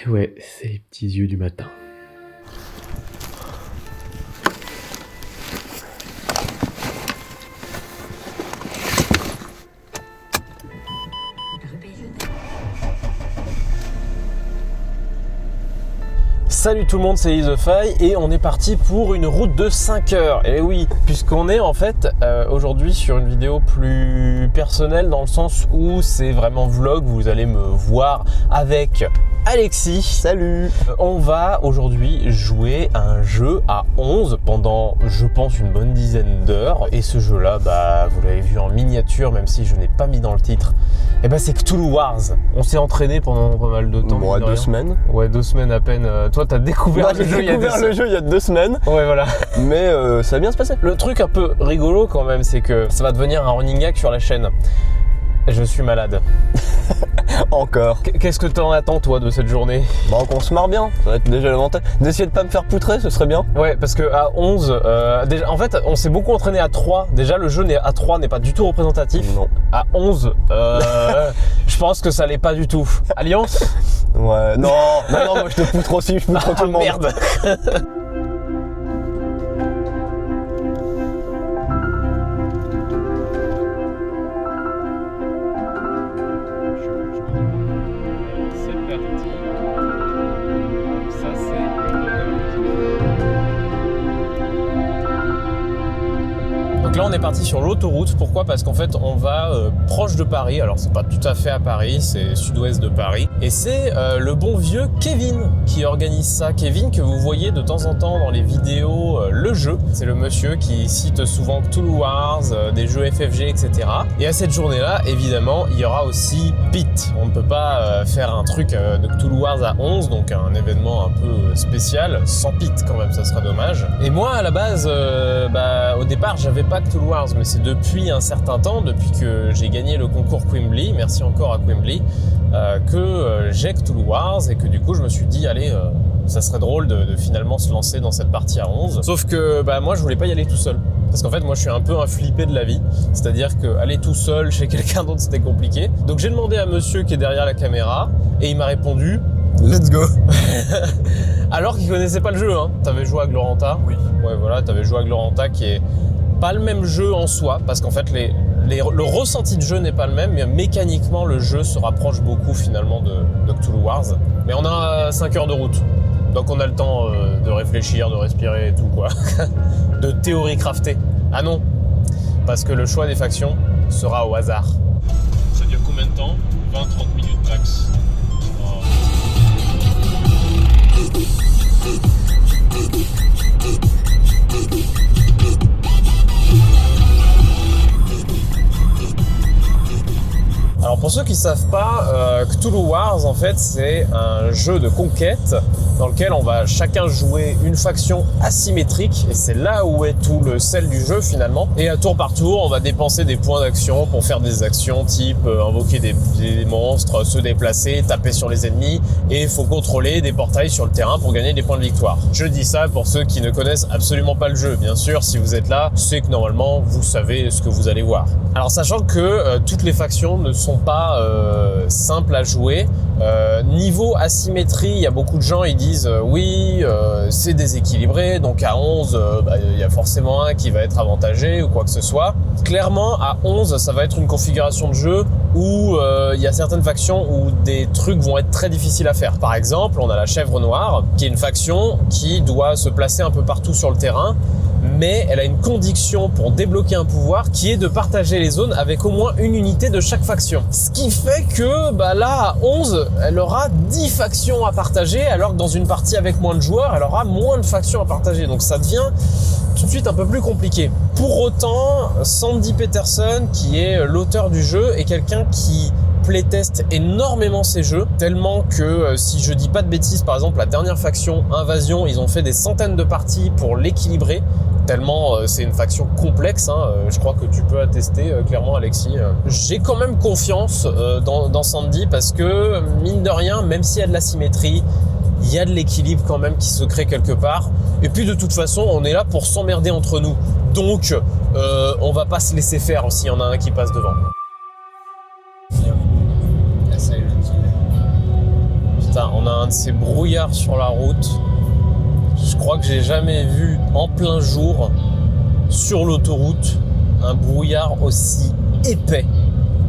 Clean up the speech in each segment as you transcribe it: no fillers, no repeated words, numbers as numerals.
Ouais, c'est les petits yeux du matin. Salut tout le monde, c'est IsTheFaille et on est parti pour une route de 5 heures. Et oui, puisqu'on est en fait aujourd'hui sur une vidéo plus personnelle dans le sens où c'est vraiment vlog, vous allez me voir avec Alexis. Salut. On va aujourd'hui jouer à un jeu à 11 pendant, je pense, une bonne dizaine d'heures. Et ce jeu-là, vous l'avez vu en miniature, même si je n'ai pas mis dans le titre. Et c'est Cthulhu Wars. On s'est entraîné pendant pas mal de temps. Bon, 2 semaines. Ouais, 2 semaines à peine. Toi, t'as découvert le jeu il y a 2 semaines. le jeu il y a 2 semaines. Ouais, voilà. Mais ça va bien se passer. Le truc un peu rigolo quand même, c'est que ça va devenir un running gag sur la chaîne. Je suis malade. Encore. Qu'est-ce que t'en attends toi de cette journée? Qu'on se marre bien, ça va être déjà l'avantage. D'essayer de pas me faire poutrer, ce serait bien. Ouais, parce que à 11, déjà, en fait, on s'est beaucoup entraîné à 3. Déjà, le jeu à 3 n'est pas du tout représentatif. Non. À 11, je pense que ça l'est pas du tout. Alliance? Ouais, non, moi je te poutre aussi, je poutre tout le monde. Merde. Donc là on est parti sur l'autoroute, pourquoi? Parce qu'en fait on va proche de Paris, alors c'est pas tout à fait à Paris, c'est sud-ouest de Paris, et c'est le bon vieux Kevin qui organise ça. Kevin que vous voyez de temps en temps dans les vidéos Le Jeu, c'est le monsieur qui cite souvent Cthulhu Wars, des jeux FFG, etc. Et à cette journée-là, évidemment, il y aura aussi Pete. On ne peut pas faire un truc de Cthulhu Wars à 11, donc un événement un peu spécial, sans Pete quand même, ça serait dommage. Et moi à la base, au départ j'avais pas Cthulhu Wars, mais c'est depuis un certain temps, depuis que j'ai gagné le concours Quimbly, merci encore à Quimbly, que j'ai Cthulhu Wars et que du coup je me suis dit allez, ça serait drôle de finalement se lancer dans cette partie à 11. Sauf que moi je voulais pas y aller tout seul. Parce qu'en fait moi je suis un peu un flippé de la vie, c'est-à-dire que aller tout seul chez quelqu'un d'autre c'était compliqué. Donc j'ai demandé à monsieur qui est derrière la caméra et il m'a répondu Let's go. alors qu'il connaissait pas le jeu, hein. T'avais joué à Gloranta? Oui. Ouais voilà, t'avais joué à Gloranta qui est pas le même jeu en soi, parce qu'en fait le ressenti de jeu n'est pas le même, mais mécaniquement le jeu se rapproche beaucoup finalement de Cthulhu Wars. Mais on a 5 heures de route, donc on a le temps de réfléchir, de respirer et tout quoi, de théorie crafter. Ah non, parce que le choix des factions sera au hasard. Ça dure combien de temps? 20-30 minutes max. Alors pour ceux qui ne savent pas, Cthulhu Wars en fait c'est un jeu de conquête dans lequel on va chacun jouer une faction asymétrique et c'est là où est tout le sel du jeu finalement. Et à tour par tour on va dépenser des points d'action pour faire des actions type invoquer des monstres, se déplacer, taper sur les ennemis et il faut contrôler des portails sur le terrain pour gagner des points de victoire. Je dis ça pour ceux qui ne connaissent absolument pas le jeu. Bien sûr si vous êtes là, c'est que normalement vous savez ce que vous allez voir. Alors sachant que toutes les factions ne sont pas simple à jouer. Niveau asymétrie, il y a beaucoup de gens ils disent c'est déséquilibré, donc à 11 il y a forcément un qui va être avantagé ou quoi que ce soit. Clairement à 11 ça va être une configuration de jeu où il y a certaines factions où des trucs vont être très difficiles à faire. Par exemple on a la Chèvre Noire qui est une faction qui doit se placer un peu partout sur le terrain, mais elle a une condition pour débloquer un pouvoir qui est de partager les zones avec au moins une unité de chaque faction. Ce qui fait que là à 11, elle aura 10 factions à partager, alors que dans une partie avec moins de joueurs, elle aura moins de factions à partager. Donc ça devient tout de suite un peu plus compliqué. Pour autant, Sandy Peterson, qui est l'auteur du jeu, est quelqu'un qui playtest énormément ces jeux, tellement que si je dis pas de bêtises, par exemple la dernière faction Invasion, ils ont fait des centaines de parties pour l'équilibrer, tellement c'est une faction complexe, hein. Je crois que tu peux attester clairement Alexis. J'ai quand même confiance dans Sandy parce que mine de rien, même s'il y a de l'asymétrie, il y a de l'équilibre quand même qui se crée quelque part. Et puis de toute façon, on est là pour s'emmerder entre nous. Donc on va pas se laisser faire s'il y en a un qui passe devant. Putain, on a un de ces brouillards sur la route. Je crois que j'ai jamais vu en plein jour, sur l'autoroute, un brouillard aussi épais.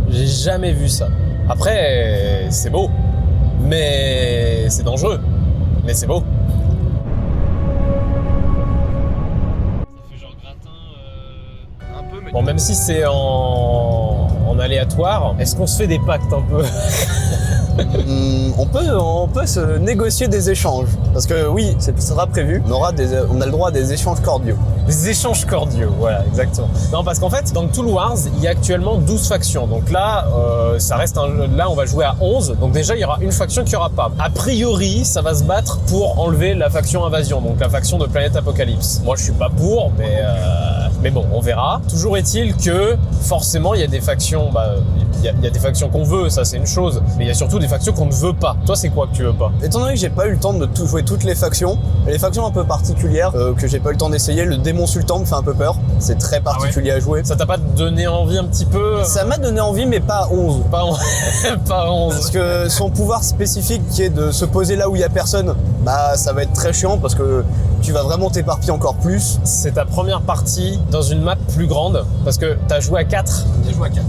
J'ai jamais vu ça. Après, c'est beau, mais c'est dangereux, mais c'est beau. Ça fait genre gratin un peu, mais... Bon, même si c'est en aléatoire, est-ce qu'on se fait des pactes un peu? On peut se négocier des échanges. Parce que oui, ça sera prévu. On a le droit à des échanges cordiaux. Des échanges cordiaux, voilà, exactement. Non, parce qu'en fait, dans Tool Wars, il y a actuellement 12 factions. Donc là, ça reste là, on va jouer à 11. Donc déjà, il y aura une faction qu'il n'y aura pas. A priori, ça va se battre pour enlever la faction Invasion, donc la faction de Planète Apocalypse. Moi, je suis pas pour, mais bon, on verra. Toujours est-il que, forcément, il y a des factions... il y a des factions qu'on veut, ça c'est une chose. Mais il y a surtout des factions qu'on ne veut pas. Toi, c'est quoi que tu veux pas? Étant donné que j'ai pas eu le temps de jouer toutes les factions un peu particulières que j'ai pas eu le temps d'essayer, le démon sultan me fait un peu peur. C'est très particulier à jouer. Ça t'a pas donné envie un petit peu? Ça m'a donné envie, mais pas à 11. Pas 11. Parce que son pouvoir spécifique qui est de se poser là où il y a personne, ça va être très chiant parce que tu vas vraiment t'éparpiller encore plus. C'est ta première partie dans une map plus grande parce que t'as joué à 4. J'ai joué à 4.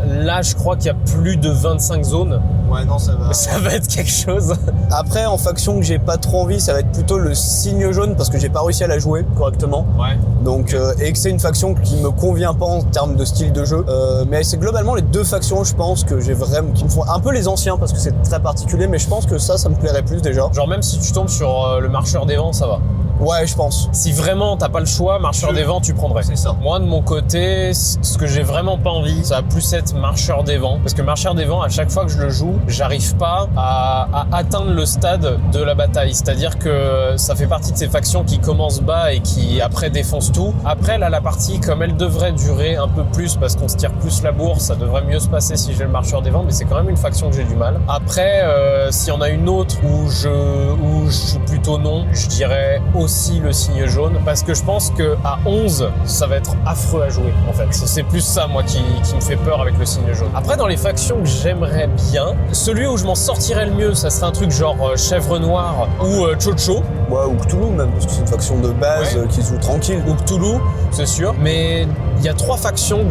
Là, je crois qu'il y a plus de 25 zones. Ouais, non, ça va. Ça va être quelque chose. Après, en faction que j'ai pas trop envie, ça va être plutôt le signe jaune parce que j'ai pas réussi à la jouer correctement. Ouais. Donc, et que c'est une faction qui me convient pas en termes de style de jeu. Mais c'est globalement les deux factions, je pense, que j'ai vraiment, qui me font un peu les anciens parce que c'est très particulier. Mais je pense que ça me plairait plus déjà. Genre même si tu tombes sur le marcheur des vents, ça va. Ouais, je pense. Si vraiment t'as pas le choix, marcheur des vents, tu prendrais. C'est ça. Moi, de mon côté, ce que j'ai vraiment pas envie, ça va plus être marcheur des vents. Parce que marcheur des vents, à chaque fois que je le joue, j'arrive pas à atteindre le stade de la bataille. C'est-à-dire que ça fait partie de ces factions qui commencent bas et qui après défoncent tout. Après, là, la partie, comme elle devrait durer un peu plus parce qu'on se tire plus la bourse, ça devrait mieux se passer si j'ai le marcheur des vents, mais c'est quand même une faction que j'ai du mal. Après, s'il y en a une autre où je suis plutôt non, je dirais aussi le signe jaune, parce que je pense que à 11 ça va être affreux à jouer en fait. C'est plus ça moi qui me fait peur avec le signe jaune. Après, dans les factions que j'aimerais bien, celui où je m'en sortirais le mieux, ça serait un truc genre chèvre noire ou Chocho. Ouais, ou Cthulhu même, parce que c'est une faction de base qui se joue tranquille. Ou Cthulhu, c'est sûr. Mais il y a 3 factions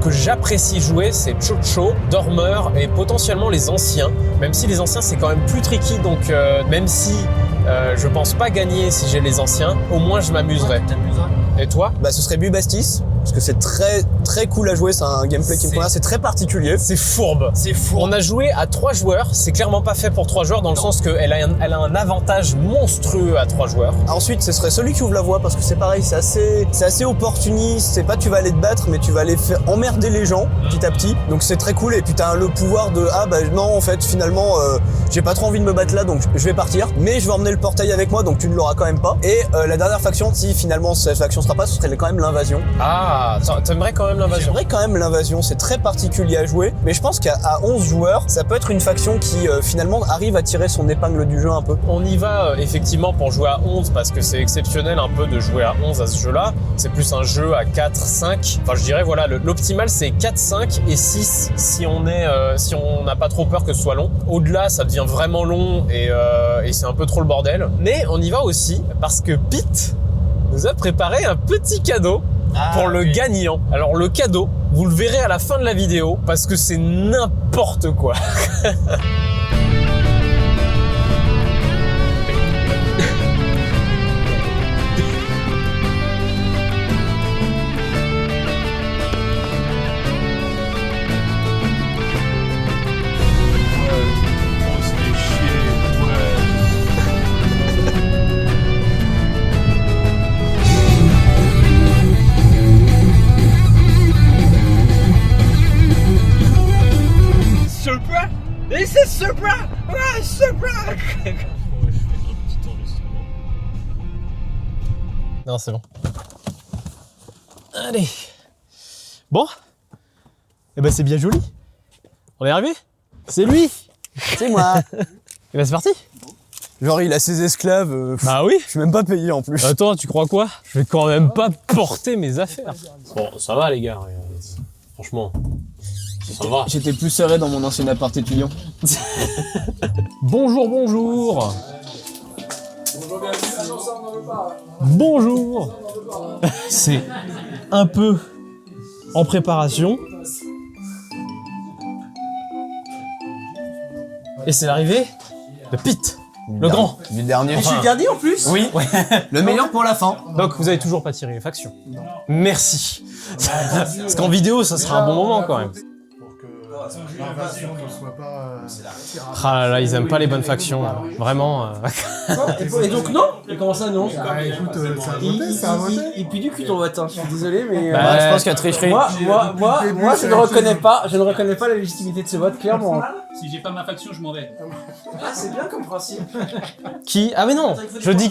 que j'apprécie jouer, c'est Chocho, Dormeur et potentiellement les anciens. Même si les anciens c'est quand même plus tricky, donc même si je pense pas gagner si j'ai les anciens, au moins je m'amuserais. Et toi? Ce serait Bubastis, parce que c'est très très cool à jouer, c'est un gameplay qui me convient, c'est très particulier. C'est fourbe. C'est fourbe. On a joué à 3 joueurs, c'est clairement pas fait pour 3 joueurs dans le sens qu'elle a un avantage monstrueux à 3 joueurs. Ensuite, ce serait celui qui ouvre la voie, parce que c'est pareil, c'est assez opportuniste, c'est pas tu vas aller te battre, mais tu vas aller faire emmerder les gens petit à petit, donc c'est très cool. Et puis t'as le pouvoir de non, en fait finalement j'ai pas trop envie de me battre là, donc je vais partir, mais je vais emmener le portail avec moi, donc tu ne l'auras quand même pas. Et la dernière faction, si finalement cette faction sera pas, ce serait quand même l'invasion. Ah, t'aimerais quand même l'invasion? J'aimerais quand même l'invasion, c'est très particulier à jouer, mais je pense qu'à 11 joueurs, ça peut être une faction qui finalement arrive à tirer son épingle du jeu un peu. On y va effectivement pour jouer à 11 parce que c'est exceptionnel un peu de jouer à 11 à ce jeu-là. C'est plus un jeu à 4, 5. Enfin, je dirais voilà, l'optimal c'est 4, 5 et 6 si on n'a pas trop peur que ce soit long. Au-delà, ça devient vraiment long et c'est un peu trop le bordel. Mais on y va aussi parce que Pete nous a préparé un petit cadeau pour le gagnant. Alors le cadeau, vous le verrez à la fin de la vidéo parce que c'est n'importe quoi. Non, c'est bon. Allez. Bon. Eh ben c'est bien joli. On est arrivé. C'est lui. C'est moi. Et ben c'est parti. Genre il a ses esclaves. Bah oui. Je suis même pas payé en plus. Attends, tu crois quoi? Je vais quand même pas porter mes affaires. Bon, ça va les gars. Franchement. Ça va. J'étais plus serré dans mon ancien appart étudiant. Bonjour, bonjour. Bonjour. C'est un peu en préparation. Et c'est l'arrivée de Pete, le grand. Du dernier. Je suis le dernier en plus. Oui. Le meilleur pour la fin. Donc vous avez toujours pas tiré les factions. Merci. Parce qu'en vidéo, ça sera un bon moment quand même. Pour que l'invasion ne soit pas... Ah là là, ils aiment pas les bonnes factions. Vraiment. Et donc non. Et comment ça non? Ah, écoute, ça a voté, ça a voté. Il pue du cul ton vote. Hein. Je suis désolé mais. Bah, je pense qu'il y a tricherie. Moi, je ne reconnais pas. Je ne reconnais pas la légitimité de ce vote clairement. Si j'ai pas ma faction, je m'en vais. Ah, c'est bien comme principe. Qui? Ah mais non. Je dis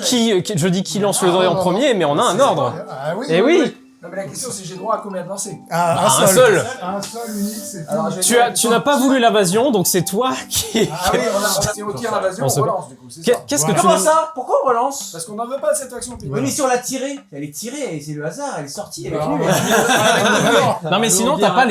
qui lance le dé en premier, mais on a un ordre. Ah oui. Eh oui. Non mais la question c'est j'ai droit à combien de lancers? Ah, Un seul. Un seul unique, c'est tout. Alors, Tu n'as pas voulu l'invasion, donc c'est toi qui... Ah oui, si on tire l'invasion, On on se- relance du coup, c'est ça. Qu'est-ce que tu... Comment ça? Pourquoi on relance? Parce qu'on n'en veut pas de cette faction. Oui mais si on l'a tirée, elle est tirée, et c'est le hasard, elle est sortie avec Non, lui. Non mais sinon, t'as pas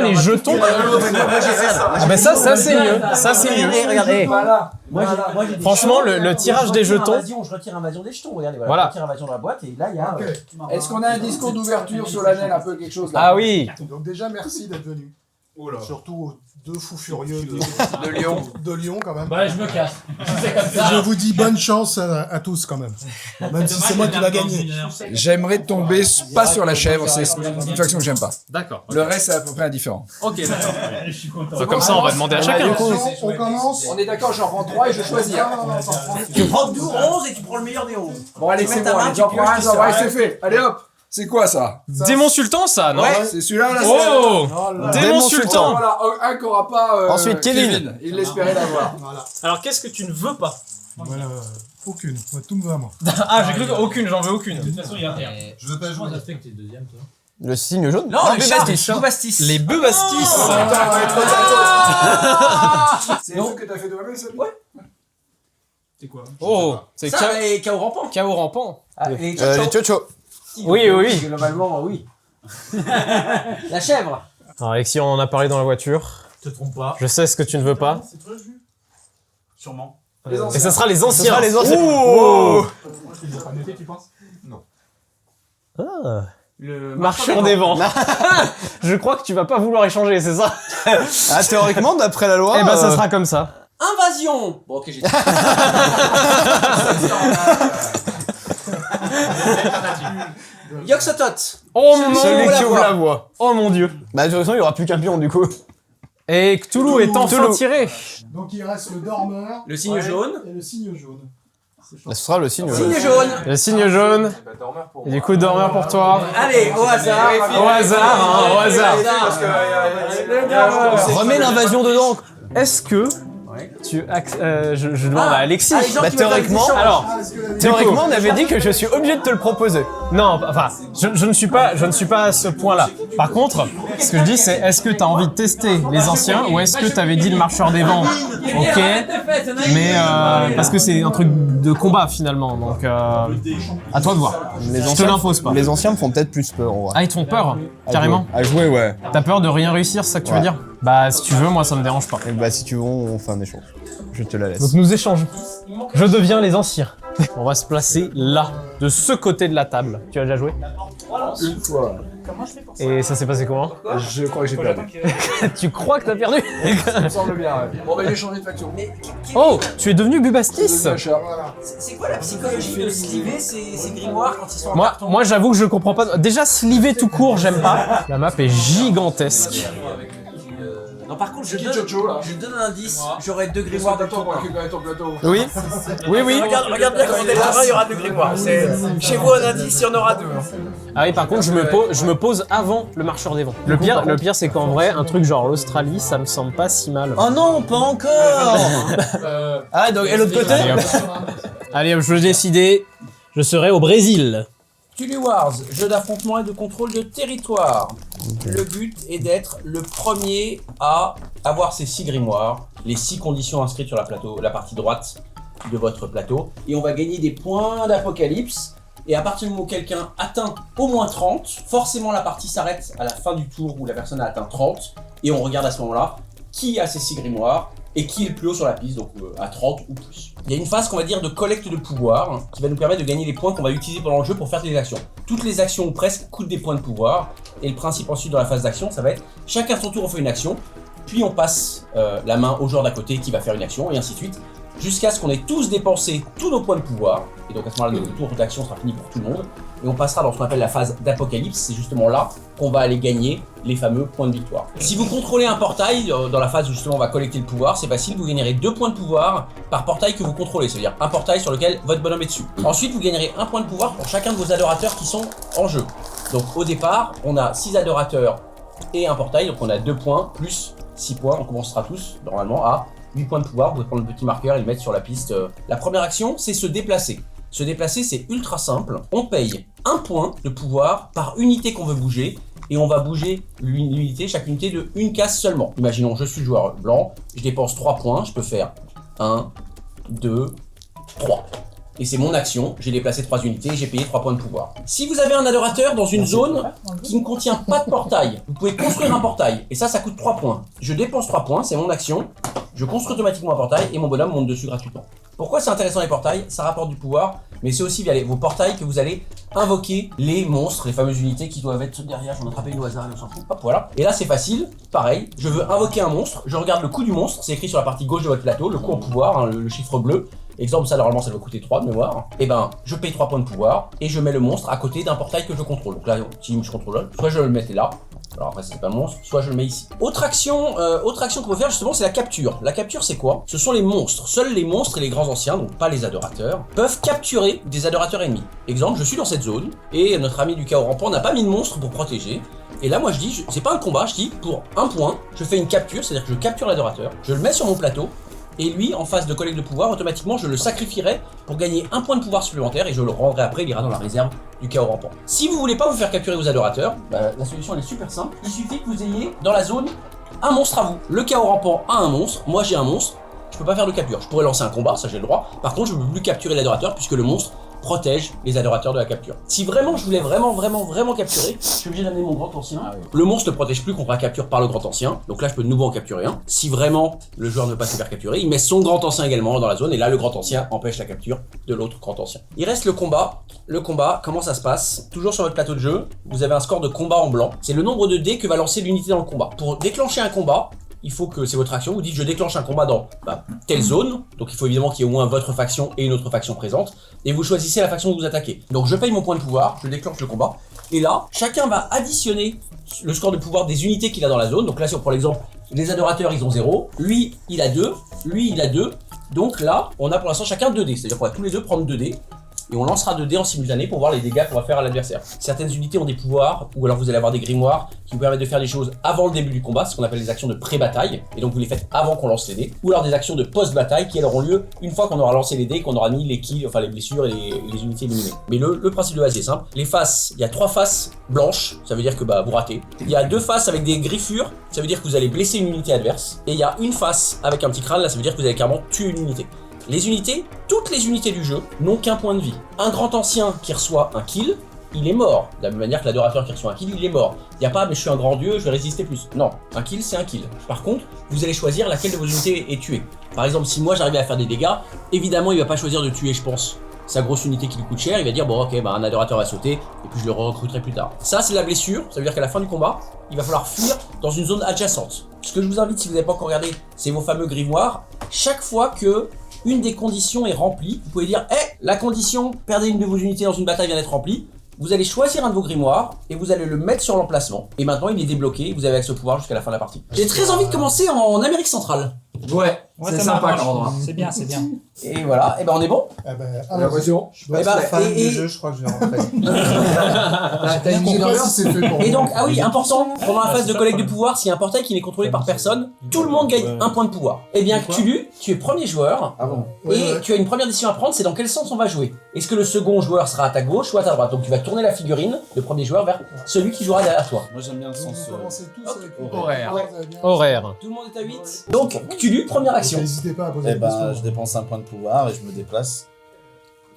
les jetons. Ah bah ça c'est mieux. Ça c'est mieux. Regardez. Voilà. Moi, j'ai des Franchement, jetons, le tirage des jetons- Je retire invasion des jetons, regardez, Voilà. je retire invasion de la boîte, et là il y a... Est-ce qu'on a un discours d'ouverture solennel, un peu quelque chose là? Ah oui. Donc déjà, merci d'être venu. Surtout aux deux fous furieux De Lyon. de Lyon, quand même. Bah, je me casse. Et je vous dis bonne chance à tous, quand même. Même si c'est moi qui va gagner. J'aimerais tomber pas sur la chèvre, c'est une faction que j'aime pas. D'accord. Le reste c'est à peu près indifférent. Ok, d'accord. Je suis content. Donc, comme ça, on va demander à chacun. On commence. On est d'accord, j'en prends 3 et je choisis. Hein. Tu prends 11 et tu prends le meilleur des 11. Bon allez, Tu c'est mets ta bon, main, allez, tu j'en pioches, prends un, tu ça va, sors. c'est fait. Allez hop, c'est quoi ça? Démon sultan, ça, non? C'est celui-là là. Oh. Oh là là. Démon sultan. Voilà, un qui aura pas. Ensuite, Kevin. Il l'espérait l'avoir. Voilà. Alors, qu'est-ce que tu ne veux pas? Voilà. Aucune. Moi, tout me va, moi. Ah, j'ai cru qu'aucune, j'en veux aucune. De toute façon, il y a un terme. Je veux pas Comment jouer. ça se fait que t'es le deuxième, toi? Le signe jaune. Non, les Boubastis. Les beubastis. C'est le truc que t'as fait toi-même, ça? Ouais. C'est quoi? Oh, c'est Ça, et KO rampant. Chaos rampant. Les tchotchos. Oui, oui. Globalement, oui. La chèvre. Alors, Alexis, on en a parlé dans la voiture. Te trompe pas. Je sais ce que tu ne veux pas. C'est toi le jus? Sûrement. Et ça sera les anciens. sera les anciens. Oh. Je les ai pas notés, tu penses? Ah. Le Marcheur des vents. Je crois que tu vas pas vouloir échanger, c'est ça? Ah, théoriquement, d'après la loi. Eh ben, ça sera comme ça. Invasion. Bon, ok, j'ai dit. Yoxotot. Oh mon Celui Dieu. qui ouvre la voie. Oh mon Dieu. Bah, de toute façon, il y aura plus qu'un pion, du coup. Et Cthulhu est enfin Cthulhu. tiré. Donc, il reste le dormeur. Le signe jaune. Et le signe jaune. Ce sera le signe Signe jaune. Le signe jaune. Et du coup, dormeur pour toi. Allez, au hasard. Au hasard, hein, au hasard. Remets l'invasion dedans. Est-ce que je demande à Alexis. Ah, les gens Bah, qui veulent faire des théoriquement, échanges. Alors, Théoriquement, on avait dit que je suis obligé de te le proposer. non, enfin, je ne suis pas à ce point-là. Par contre, ce que je dis, c'est est-ce que tu as envie de tester les anciens ou est-ce que tu avais dit le marcheur des vents? Ok, mais parce que c'est un truc de combat finalement, donc à toi de voir. Je te l'impose pas. Les anciens me font peut-être plus peur, en vrai. Ah, ils te font peur, carrément. À jouer, ouais. T'as peur de rien réussir, c'est ça que tu veux Ouais. dire? Bah, si tu veux, moi ça me dérange pas. Et bah, si tu veux, on fait un échange. Je te la laisse. Donc nous échangeons. Je deviens les anciens. On va se placer là, de ce côté de la table. Tu as déjà joué? Une fois. Et ça s'est passé comment? Je crois que j'ai perdu. Tu crois que t'as perdu? Ça me semble bien, ouais. Bon, bah j'ai changé de faction. Oh, tu es devenu Bubastis? Achat. C'est quoi la psychologie de sliver ces grimoires quand ils sont en carton? Moi j'avoue que je comprends pas. Déjà, sliver tout court, j'aime pas. La map est gigantesque. Non, par contre, je Qui donne Jojo là? un indice. J'aurai 2 grimoires de Attends, pour tour. récupérer ton plateau. Oui. Oui, oui. Regarde bien quand on est là, il y aura 2 grimoires. Chez vous, un indice, il y en aura 2. Ah oui, par contre, je me pose avant le marcheur des vents. Le pire, c'est qu'en vrai, un truc genre l'Australie, ça me semble pas si mal. Oh non, pas encore. Ah, donc, et l'autre côté? Allez hop, je vais décider. Je serai au Brésil. Cthulhu Wars, jeu d'affrontement et de contrôle de territoire. Le but est d'être le premier à avoir ces 6 grimoires, les 6 conditions inscrites sur la partie droite de votre plateau. Et on va gagner des points d'apocalypse. Et à partir du moment où quelqu'un atteint au moins 30, forcément la partie s'arrête à la fin du tour où la personne a atteint 30. et on regarde à ce moment-là qui a ses 6 grimoires et qui est le plus haut sur la piste, donc à 30 ou plus. Il y a une phase qu'on va dire de collecte de pouvoir qui va nous permettre de gagner les points qu'on va utiliser pendant le jeu pour faire des actions. Toutes les actions ou presque coûtent des points de pouvoir et le principe ensuite dans la phase d'action, ça va être chacun son tour on fait une action, puis on passe la main au joueur d'à côté qui va faire une action et ainsi de suite, jusqu'à ce qu'on ait tous dépensé tous nos points de pouvoir, et donc à ce moment-là le tour d'action sera fini pour tout le monde, et on passera dans ce qu'on appelle la phase d'apocalypse, c'est justement là qu'on va aller gagner les fameux points de victoire. Si vous contrôlez un portail, dans la phase où justement on va collecter le pouvoir, c'est facile, vous gagnerez 2 points de pouvoir par portail que vous contrôlez, c'est-à-dire un portail sur lequel votre bonhomme est dessus. Ensuite vous gagnerez 1 point de pouvoir pour chacun de vos adorateurs qui sont en jeu. Donc au départ, on a 6 adorateurs et un portail, donc on a 2 points plus 6 points, on commencera tous normalement à 8 points de pouvoir, vous pouvez prendre le petit marqueur et le mettre sur la piste. La première action, c'est se déplacer. Se déplacer, c'est ultra simple. On paye 1 point de pouvoir par unité qu'on veut bouger et on va bouger l'unité, chaque unité de une case seulement. Imaginons, je suis joueur blanc, je dépense 3 points, je peux faire 1, 2, 3. Et c'est mon action, j'ai déplacé 3 unités et j'ai payé 3 points de pouvoir. Si vous avez un adorateur dans une zone qui ne contient pas de portail, vous pouvez construire un portail et ça coûte 3 points. Je dépense 3 points, c'est mon action, je construis automatiquement un portail et mon bonhomme monte dessus gratuitement. Pourquoi c'est intéressant les portails? Ça rapporte du pouvoir, mais c'est aussi via vos portails que vous allez invoquer les monstres, les fameuses unités qui doivent être derrière. J'en ai attrapé une au hasard, on s'en fout. Hop, voilà. Et là c'est facile, pareil, je veux invoquer un monstre, je regarde le coût du monstre, c'est écrit sur la partie gauche de votre plateau, le coût en pouvoir, hein, le chiffre bleu. Exemple, ça normalement ça doit coûter 3 de mémoire. Et ben, je paye 3 points de pouvoir et je mets le monstre à côté d'un portail que je contrôle. Donc là, si je contrôle, soit je le mettais là. Alors après c'est pas un monstre, soit je le mets ici. Autre action qu'on peut faire justement, c'est la capture. La capture c'est quoi? Ce sont les monstres. Seuls les monstres et les grands anciens, donc pas les adorateurs, peuvent capturer des adorateurs ennemis. Exemple, je suis dans cette zone et notre ami du chaos rampant n'a pas mis de monstre pour protéger. Et là moi je dis, c'est pas un combat, je dis pour 1 point, je fais une capture, c'est-à-dire que je capture l'adorateur, je le mets sur mon plateau. Et lui, en phase de collecte de pouvoir, automatiquement, je le sacrifierai pour gagner 1 point de pouvoir supplémentaire et je le rendrai après, il ira dans la réserve du chaos rampant. Si vous voulez pas vous faire capturer vos adorateurs, la solution elle est super simple. Il suffit que vous ayez dans la zone un monstre à vous. Le chaos rampant a un monstre, moi j'ai un monstre, je peux pas faire de capture. Je pourrais lancer un combat, ça j'ai le droit. Par contre, je ne peux plus capturer l'adorateur puisque le monstre protège les adorateurs de la capture. Si vraiment je voulais vraiment capturer, je suis obligé d'amener mon grand ancien. Le monstre ne protège plus contre la capture par le grand ancien, donc là je peux de nouveau en capturer un. Si vraiment le joueur ne veut pas se faire capturer, il met son grand ancien également dans la zone et là le grand ancien empêche la capture de l'autre grand ancien. Il reste le combat. Le combat, comment ça se passe? Toujours sur votre plateau de jeu, vous avez un score de combat en blanc. C'est le nombre de dés que va lancer l'unité dans le combat. Pour déclencher un combat, il faut que c'est votre action, vous dites je déclenche un combat dans telle zone, donc il faut évidemment qu'il y ait au moins votre faction et une autre faction présente, et vous choisissez la faction que vous attaquez. Donc je paye mon point de pouvoir, je déclenche le combat, et là, chacun va additionner le score de pouvoir des unités qu'il a dans la zone. Donc là si on prend l'exemple, les adorateurs ils ont 0, lui il a 2, lui il a 2, donc là on a pour l'instant chacun 2 dés, c'est-à-dire qu'on va tous les deux prendre 2 dés, et on lancera 2 dés en simultané pour voir les dégâts qu'on va faire à l'adversaire. Certaines unités ont des pouvoirs, ou alors vous allez avoir des grimoires qui vous permettent de faire des choses avant le début du combat, ce qu'on appelle les actions de pré-bataille, et donc vous les faites avant qu'on lance les dés, ou alors des actions de post-bataille qui elles auront lieu une fois qu'on aura lancé les dés, qu'on aura mis les kills, enfin les blessures et les unités éliminées. Mais le principe de base est simple, les faces, il y a 3 faces blanches, ça veut dire que vous ratez. Il y a 2 faces avec des griffures, ça veut dire que vous allez blesser une unité adverse, et il y a une face avec un petit crâne, là ça veut dire que vous allez carrément tuer une unité. Les unités, toutes les unités du jeu n'ont qu'un point de vie. Un grand ancien qui reçoit un kill, il est mort. De la même manière que l'adorateur qui reçoit un kill, il est mort. Il n'y a pas mais je suis un grand dieu, je vais résister plus. Non, un kill c'est un kill. Par contre, vous allez choisir laquelle de vos unités est tuée. Par exemple, si moi j'arrivais à faire des dégâts, évidemment il va pas choisir de tuer, je pense, sa grosse unité qui lui coûte cher, il va dire bon ok, un adorateur va sauter et puis je le recruterai plus tard. Ça c'est la blessure, ça veut dire qu'à la fin du combat, il va falloir fuir dans une zone adjacente. Ce que je vous invite, si vous n'avez pas encore regardé, c'est vos fameux grimoires. Chaque fois que une des conditions est remplie, vous pouvez dire la condition, perdez une de vos unités dans une bataille vient d'être remplie. Vous allez choisir un de vos grimoires et vous allez le mettre sur l'emplacement. Et maintenant il est débloqué, vous avez accès au pouvoir jusqu'à la fin de la partie. J'ai très envie de commencer en Amérique centrale. Ouais, c'est sympa comme endroit. C'est bien, c'est bien. Et voilà, et on est bon. J'ai l'impression. Je dois être fan du jeu, je crois que je vais rentrer. T'as une musique d'ambiance. c'est fait pour Et moi. donc, ah oui, important, pendant la phase de collecte de pouvoir, s'il y a un portail qui n'est contrôlé par personne, tout le monde gagne un point de pouvoir. Eh bien, Cthulhu, tu es premier joueur, Ah bon. et tu as une première décision à prendre, c'est dans quel sens on va jouer. Est-ce que le second joueur sera à ta gauche ou à ta droite? Donc tu vas tourner la figurine, le premier joueur, vers celui qui jouera derrière toi. Moi j'aime bien le sens. Vous commencez tous avec Horaire. Horaire. Tout le monde est à 8. Donc, Cthulhu, première action. N'hésitez pas à poser Eh des ben, questions. je dépense un point de pouvoir et je me déplace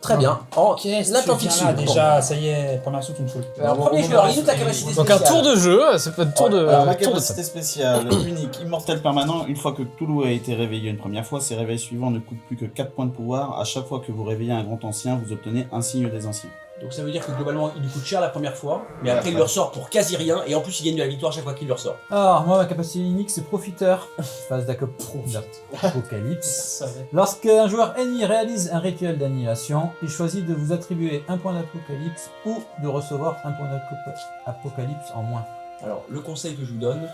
Très bien. En Qu'est-ce l'intensité que tu viens là, dessus. déjà, ça y est, première saut, tu me saoules. Alors, premier joueur, il est où ta capacité Donc un spéciale tour de jeu, c'est pas un tour de. Alors, ma tour de capacité spéciale unique, immortel permanent, une fois que Cthulhu a été réveillé une première fois, ses réveils suivants ne coûtent plus que 4 points de pouvoir. À chaque fois que vous réveillez un grand ancien, vous obtenez un signe des anciens. Donc ça veut dire que globalement il lui coûte cher la première fois, mais après il le ressort pour quasi rien, et en plus il gagne de la victoire chaque fois qu'il le ressort. Alors, moi, ma capacité unique, c'est profiteur. Phase d'apocalypse. Lorsqu'un joueur ennemi réalise un rituel d'annihilation, il choisit de vous attribuer un point d'apocalypse ou de recevoir un point d'apocalypse en moins. Alors le conseil que je vous donne,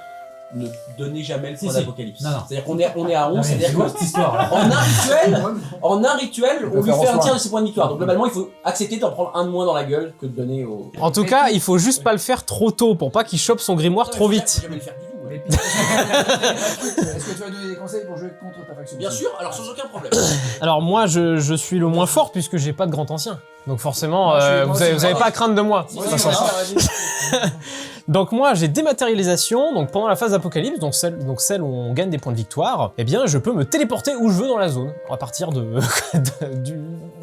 ne donnez jamais le Si, point si. d'apocalypse. Non, non. C'est-à-dire qu'on est à 11, c'est-à-dire c'est que quoi cette histoire là en un rituel, on lui faire en fait un soi. tiers de ses points de victoire. Donc globalement il faut accepter d'en prendre un de moins dans la gueule que de donner au... En tout cas, il faut juste pas le faire trop tôt pour pas qu'il chope son grimoire trop vite. Jamais le faire du tout. Et puis, est-ce que tu vas donner des conseils pour jouer contre ta faction? Bien sûr, alors sans aucun problème. Alors moi, je suis le moins fort puisque j'ai pas de grand ancien. Donc forcément, Moi, je suis- moi vous avez aussi, pas à craindre de moi. de toute façon. Donc moi, j'ai dématérialisation. Donc pendant la phase d'apocalypse, donc celle où on gagne des points de victoire, eh bien, je peux me téléporter où je veux dans la zone. À partir de,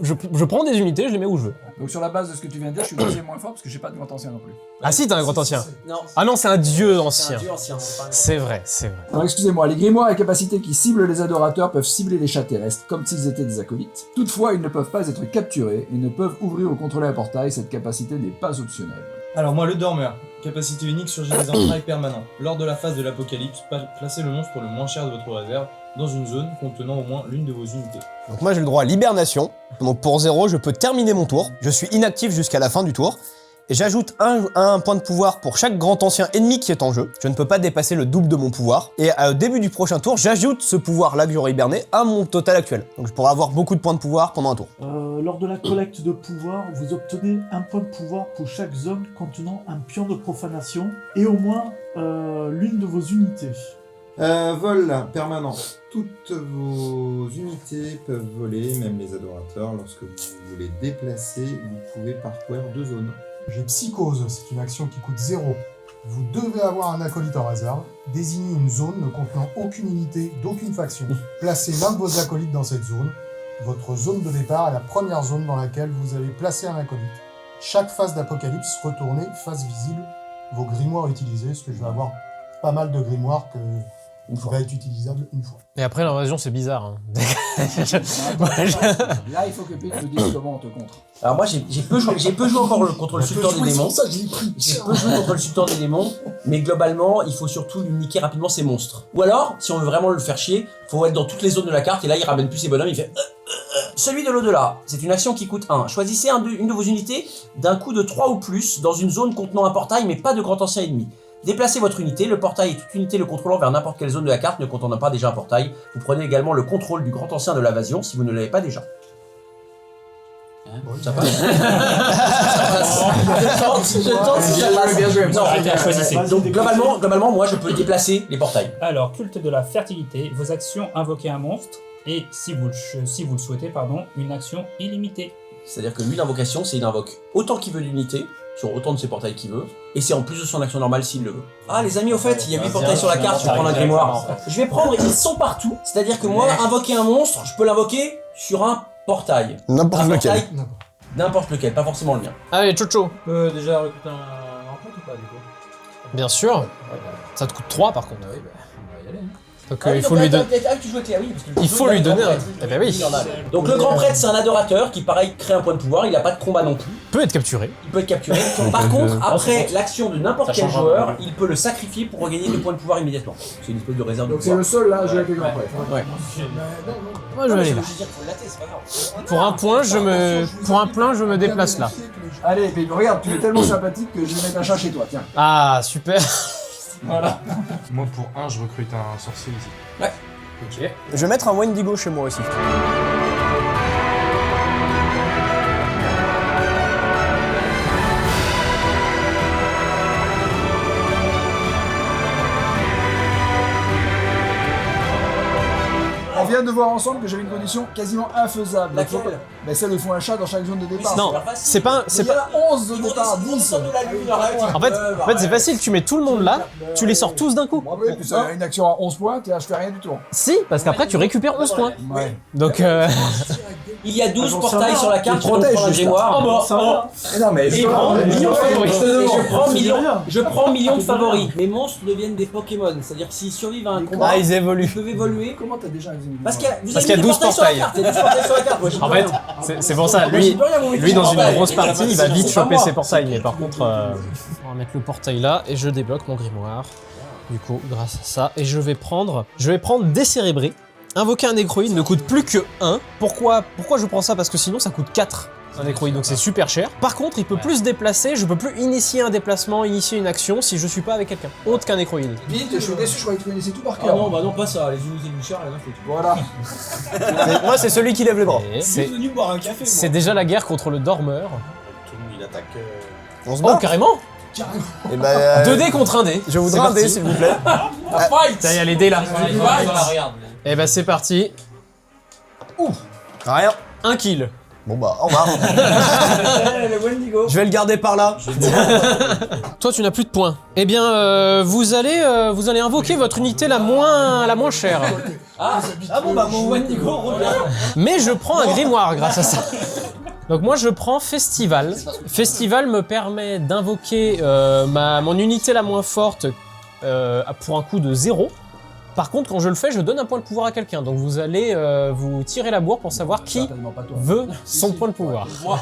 je prends des unités, je les mets où je veux. Donc sur la base de ce que tu viens de dire, je suis deuxième moins fort parce que j'ai pas de grand ancien non plus. Ah si, t'as un grand ancien. Non, Ah non, c'est un dieu c'est un ancien. dieu ancien. C'est pas un- C'est vrai, c'est vrai. Alors excusez-moi, les grimoires à capacité qui ciblent les adorateurs peuvent cibler les chats terrestres comme s'ils étaient des acolytes. Toutefois, ils ne peuvent pas être capturés et ne peuvent ouvrir ou contrôler un portail, cette capacité n'est pas optionnelle. Alors moi, le dormeur. Capacité unique, surgit des entrailles permanents. Lors de la phase de l'apocalypse, placez le monstre le moins cher de votre réserve dans une zone contenant au moins l'une de vos unités. Donc moi j'ai le droit à l'hibernation. Donc pour 0, je peux terminer mon tour. Je suis inactif jusqu'à la fin du tour. Et j'ajoute un point de pouvoir pour chaque grand ancien ennemi qui est en jeu. Je ne peux pas dépasser le double de mon pouvoir. Et au début du prochain tour, j'ajoute ce pouvoir-là que j'aurai hiberné à mon total actuel. Donc je pourrai avoir beaucoup de points de pouvoir pendant un tour. Lors de la collecte de pouvoir, vous obtenez un point de pouvoir pour chaque zone contenant un pion de profanation et au moins l'une de vos unités. Vol permanent. Toutes vos unités peuvent voler, même les adorateurs. Lorsque vous les déplacez, vous pouvez parcourir 2 zones. J'ai psychose, c'est une action qui coûte 0. Vous devez avoir un acolyte en réserve. Désignez une zone ne contenant aucune unité d'aucune faction. Placez l'un de vos acolytes dans cette zone. Votre zone de départ est la première zone dans laquelle vous avez placé un acolyte. Chaque phase d'apocalypse, retournez, face visible, vos grimoires utilisés, parce que je vais avoir pas mal de grimoires qui va être utilisable une fois. Et après l'invasion, c'est bizarre. Hein. Là, il faut que Pete nous dise comment on te contre. Alors moi j'ai peu joué encore contre le sultan des démons. J'ai peu joué contre le sultan des démons, mais globalement il faut surtout lui niquer rapidement ses monstres. Ou alors, si on veut vraiment le faire chier, faut être dans toutes les zones de la carte et là il ramène plus ses bonhommes, il fait Celui de l'au-delà, c'est une action qui coûte 1. Choisissez une de vos unités d'un coup de 3 ou plus dans une zone contenant un portail mais pas de grand ancien ennemi. Déplacez votre unité, le portail et toute unité le contrôlant vers n'importe quelle zone de la carte ne contenant pas déjà un portail. Vous prenez également le contrôle du grand ancien de l'invasion si vous ne l'avez pas déjà. Ça passe. Je tente si ça passe. Bien joué. Non, Arrêtez, choisissez. donc globalement, moi je peux déplacer les portails. Alors, culte de la fertilité, vos actions invoquer un monstre, et si vous le souhaitez, une action illimitée. C'est-à-dire que lui, l'invocation, c'est il invoque autant qu'il veut d'unités, sur autant de ses portails qu'il veut, et c'est en plus de son action normale s'il le veut. Ah les amis, au fait, il y a 8 portails sur la carte, je vais prendre un grimoire. Je vais prendre, ils sont partout, c'est-à-dire que moi, invoquer un monstre, je peux l'invoquer sur un portail. N'importe Un lequel. portail, n'importe lequel, pas forcément le mien. Allez, Chocho. On peut déjà recruter un rencontre ou pas du coup? Bien sûr. Ça te coûte 3 par contre. On va y aller. Donc Ah oui, il faut donc, lui donner. tu joues avec les... Ah oui, parce que Il faut lui donner un. Eh ben oui. Il y en a. Donc le grand prêtre, c'est un adorateur qui, pareil, crée un point de pouvoir, il n'a pas de combat non plus. Peut être capturé. Il peut être capturé. Par contre, après l'action de n'importe quel joueur, il peut le sacrifier pour regagner 2 points de pouvoir immédiatement. C'est une espèce de réserve de Donc c'est pouvoir. le seul là à jouer avec les grands prêtres. Ouais. Moi je vais aller là. Faut le latter, c'est pas grave. Pour un point, je me déplace là. Allez, Pete, regarde, tu es tellement sympathique que je vais mettre un chat chez toi, tiens. Ah super. Voilà. Moi, pour 1, je recrute un sorcier ici. Ouais. Ok. Je vais mettre un Wendigo chez moi aussi. On vient de voir ensemble que j'avais une condition quasiment infaisable. Laquelle? Mais celle de faut un chat dans chaque zone de départ. Non, c'est pas. Il y en a 11 de départ, 10. En fait, c'est facile. Tu mets tout le monde là. Tu les sors tous d'un coup. Oui, puis ça, une action à 11 points, je fais rien du tout. Si, parce qu'après tu récupères 11 points. Ouais. Donc Il y a 12 j'en sais portails rien. sur la carte, Il je prends protège un juste, grimoire. Non mais Et prends million de favoris. rien. Je prends million de favoris. Mes monstres deviennent des Pokémon, c'est-à-dire que s'ils survivent à un combat, Ah, ils évoluent. ils peuvent évoluer. comment t'as déjà examiné Parce qu'il y a, vous Parce avez qu'il y a mis 12 des portails sur la portails. carte, il y a 12 portails sur la carte. Moi, j'ai En plus fait, rien. c'est pour ça, Moi, j'ai plus rien, vous mettez lui des dans une portails. grosse partie, il va vite C'est pas choper moi. ses portails. Mais par contre, on va mettre le portail là et je débloque mon grimoire. Du coup, grâce à ça. Et je vais prendre Décérébré. Invoquer un nécroïde ne coûte plus que 1. Pourquoi je prends ça? Parce que sinon ça coûte 4 un nécroïde, donc c'est super cher. Par contre, il peut plus se déplacer, je peux plus initier un déplacement, initier une action si je suis pas avec quelqu'un autre qu'un nécroïde. Vite, je suis déçu, je croyais que tu connaissais tout par Ah cœur. non, bah non, pas ça, les unités du char, rien à foutre. Voilà. Moi, c'est celui qui lève les bras. Et Je suis venu boire un café. c'est déjà la guerre contre le dormeur. Tout le monde, il attaque. On se Oh, bat. carrément Et bah, 2 dés contre 1 dé. je voudrais C'est un dé, parti. s'il vous plaît. Tiens, il y a les dés là. Regarde. Et bah c'est parti. Rien. 1 kill. Bon bah, au revoir. Le Wendigo. Je vais le garder par là. Toi, tu n'as plus de points. Eh bien, vous allez invoquer votre unité la moins chère. Ah bon, bah mon Wendigo revient. Mais je prends un grimoire grâce à ça. Donc moi, je prends Festival. Festival me permet d'invoquer mon unité la moins forte pour un coût de 0. Par contre, quand je le fais, je donne un point de pouvoir à quelqu'un. Donc vous allez vous tirer la bourre pour savoir qui Certainement pas toi. veut son point de pouvoir. Moi.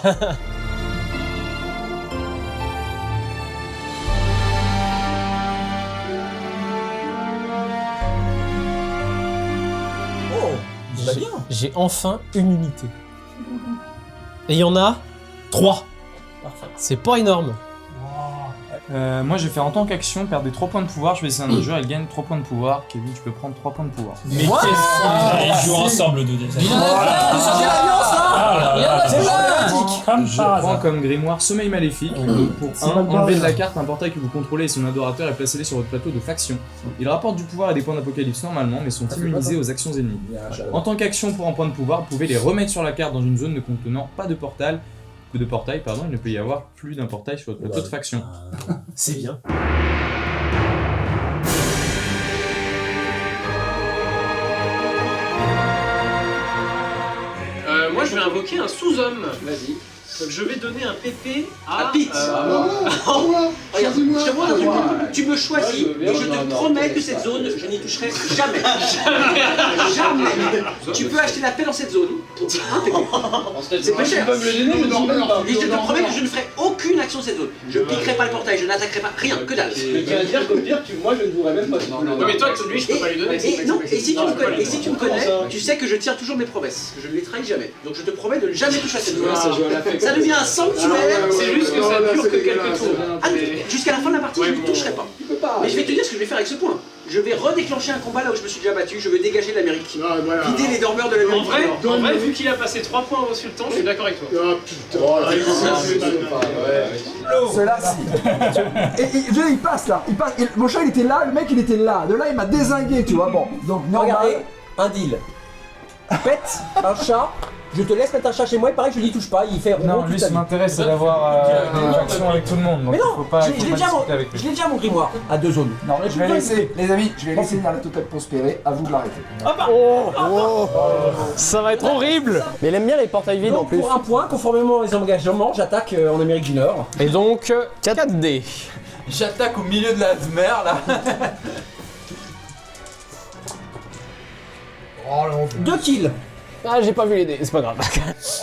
Oh, il va bien. J'ai enfin une unité. Et il y en a 3. Parfait. C'est pas énorme. Moi je vais faire en tant qu'action perdre des 3 points de pouvoir, je vais essayer un autre jeu, elle gagne 3 points de pouvoir. Kevin, tu peux prendre 3 points de pouvoir. Mais qu'est-ce qu'ils jouent ensemble, deux des amis. Comme Je par prends hasard. comme grimoire Sommeil Maléfique. Donc pour C'est 1, pas grave. enlevez de la carte un portail que vous contrôlez et son adorateur et placez-les sur votre plateau de faction. Il rapporte du pouvoir et des points d'apocalypse normalement, mais sont immunisés aux actions ennemies. En tant qu'action pour un point de pouvoir, vous pouvez les remettre sur la carte dans une zone ne contenant pas de portail. Il ne peut y avoir plus d'un portail sur votre plateau de faction. C'est bien. Moi, je vais invoquer un sous-homme. Vas-y. Donc, je vais donner un PP à Pete. Regarde, je te vois un truc. Tu me choisis et je te promets que cette zone, je n'y toucherai jamais. Jamais. Tu peux acheter la paix dans cette zone. C'est pas cher. Et je te promets que je ne ferai aucune action dans cette zone. Je piquerai pas le portail, je n'attaquerai pas, rien, que dalle. Mais tu vas dire comme dire, moi je ne voudrais même pas. Non, mais toi, lui, je peux pas lui donner. Et si tu me connais, tu sais que je tiens toujours mes promesses, que je ne les trahis jamais. Donc je te promets de ne jamais toucher à cette zone. Ça devient un sanctuaire. C'est juste que ça dure que quelques tours. Ah, jusqu'à la fin de la partie, je n'y toucherai pas. Mais je vais te dire ce que je vais faire avec ce point. Je vais redéclencher un combat là où je me suis déjà battu, je veux dégager de l'Amérique. Vider les dormeurs de l'Amérique. En vrai, vu qu'il a passé 3 points au sultan, je suis d'accord avec toi. Cela si. Et il passe là. Mon chat il était là, le mec il était là. De là il m'a dézingué, tu vois. Bon, donc normal. Regardez, un deal. Pète un chat, je te laisse mettre un chat chez moi, il paraît que je n'y touche pas, il fait Non, rond lui, toute ce sa qui vie. m'intéresse, c'est d'avoir des actions avec tout le monde. Donc Mais il non, faut pas je l'ai déjà mon grimoire à 2 zones. Non, je vais laisser, les amis, je vais laisser venir la totale prospérer, à vous de l'arrêter. Ça va être horrible. Mais il aime bien les portails vides en Donc plus. pour un point, conformément aux engagements, j'attaque en Amérique du Nord. Et donc, 4D. J'attaque au milieu de la mer là. 2 kills. Ah, j'ai pas vu les dés, c'est pas grave.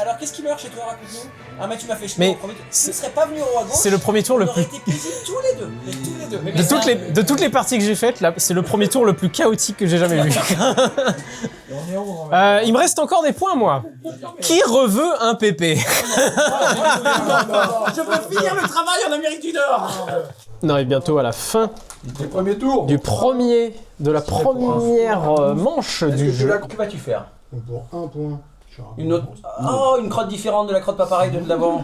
Alors qu'est-ce qui meurt chez toi rapidement? Ah mais tu m'as fait chier Mais au premier tour. Tu ne serais pas venu au à gauche. C'est le premier tour le on aurait plus... été paisibles tous les deux. Mais tous les deux. De toutes les parties que j'ai faites, là, c'est le premier tour le plus chaotique que j'ai jamais vu. Il me reste encore des points, moi. Qui reveut un PP? Je veux finir le travail en Amérique du Nord. Non, et bientôt à la fin Du premier tour. de la première manche du jeu. Que vas-tu faire? Pour un point. Une autre. Oh, une crotte différente de la crotte pas pareille de l'avant.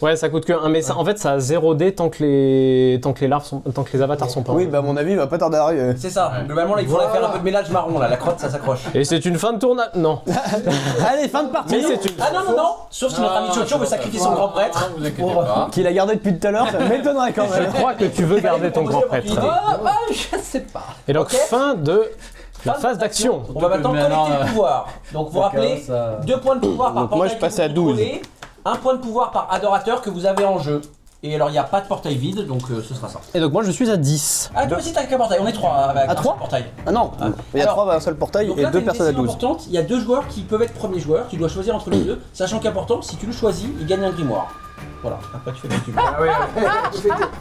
Ouais, ça coûte que 1, mais ça, en fait, ça a 0D tant que les avatars sont pas. Oui, bah à mon avis, il va pas tarder à arriver. C'est ça. Globalement, là, il faudrait faire un peu de mélange marron là. La crotte, ça s'accroche. Et c'est une fin de tournage. Non. Allez, fin de partie. Mais c'est une. Ah non. Sauf si notre ami Chocho veut sacrifier son grand prêtre. Qu'il a gardé depuis tout à l'heure, ça m'étonnerait quand même. Je crois que tu veux garder ton grand prêtre. Ah, je sais pas. Et donc, Ok. fin de La phase d'action. On va maintenant collecter le pouvoir. Donc vous rappelez, 2 points de pouvoir par Donc moi, portail je passais que vous à 12. contrôlez, 1 point de pouvoir par adorateur que vous avez en jeu. Et alors il n'y a pas de portail vide, donc ce sera ça. Et donc moi je suis à 10. Ah toi aussi t'as qu'un portail, on est 3 avec À un 3 seul portail. Ah non, il y a Alors, 3 avec un seul portail Donc et là, 2 t'as une personnes à décision 12. importante, il y a 2 joueurs qui peuvent être premiers joueurs, tu dois choisir entre les deux, sachant qu'important, si tu le choisis, il gagne un grimoire. Voilà, après tu fais comme tu veux. Ah oui,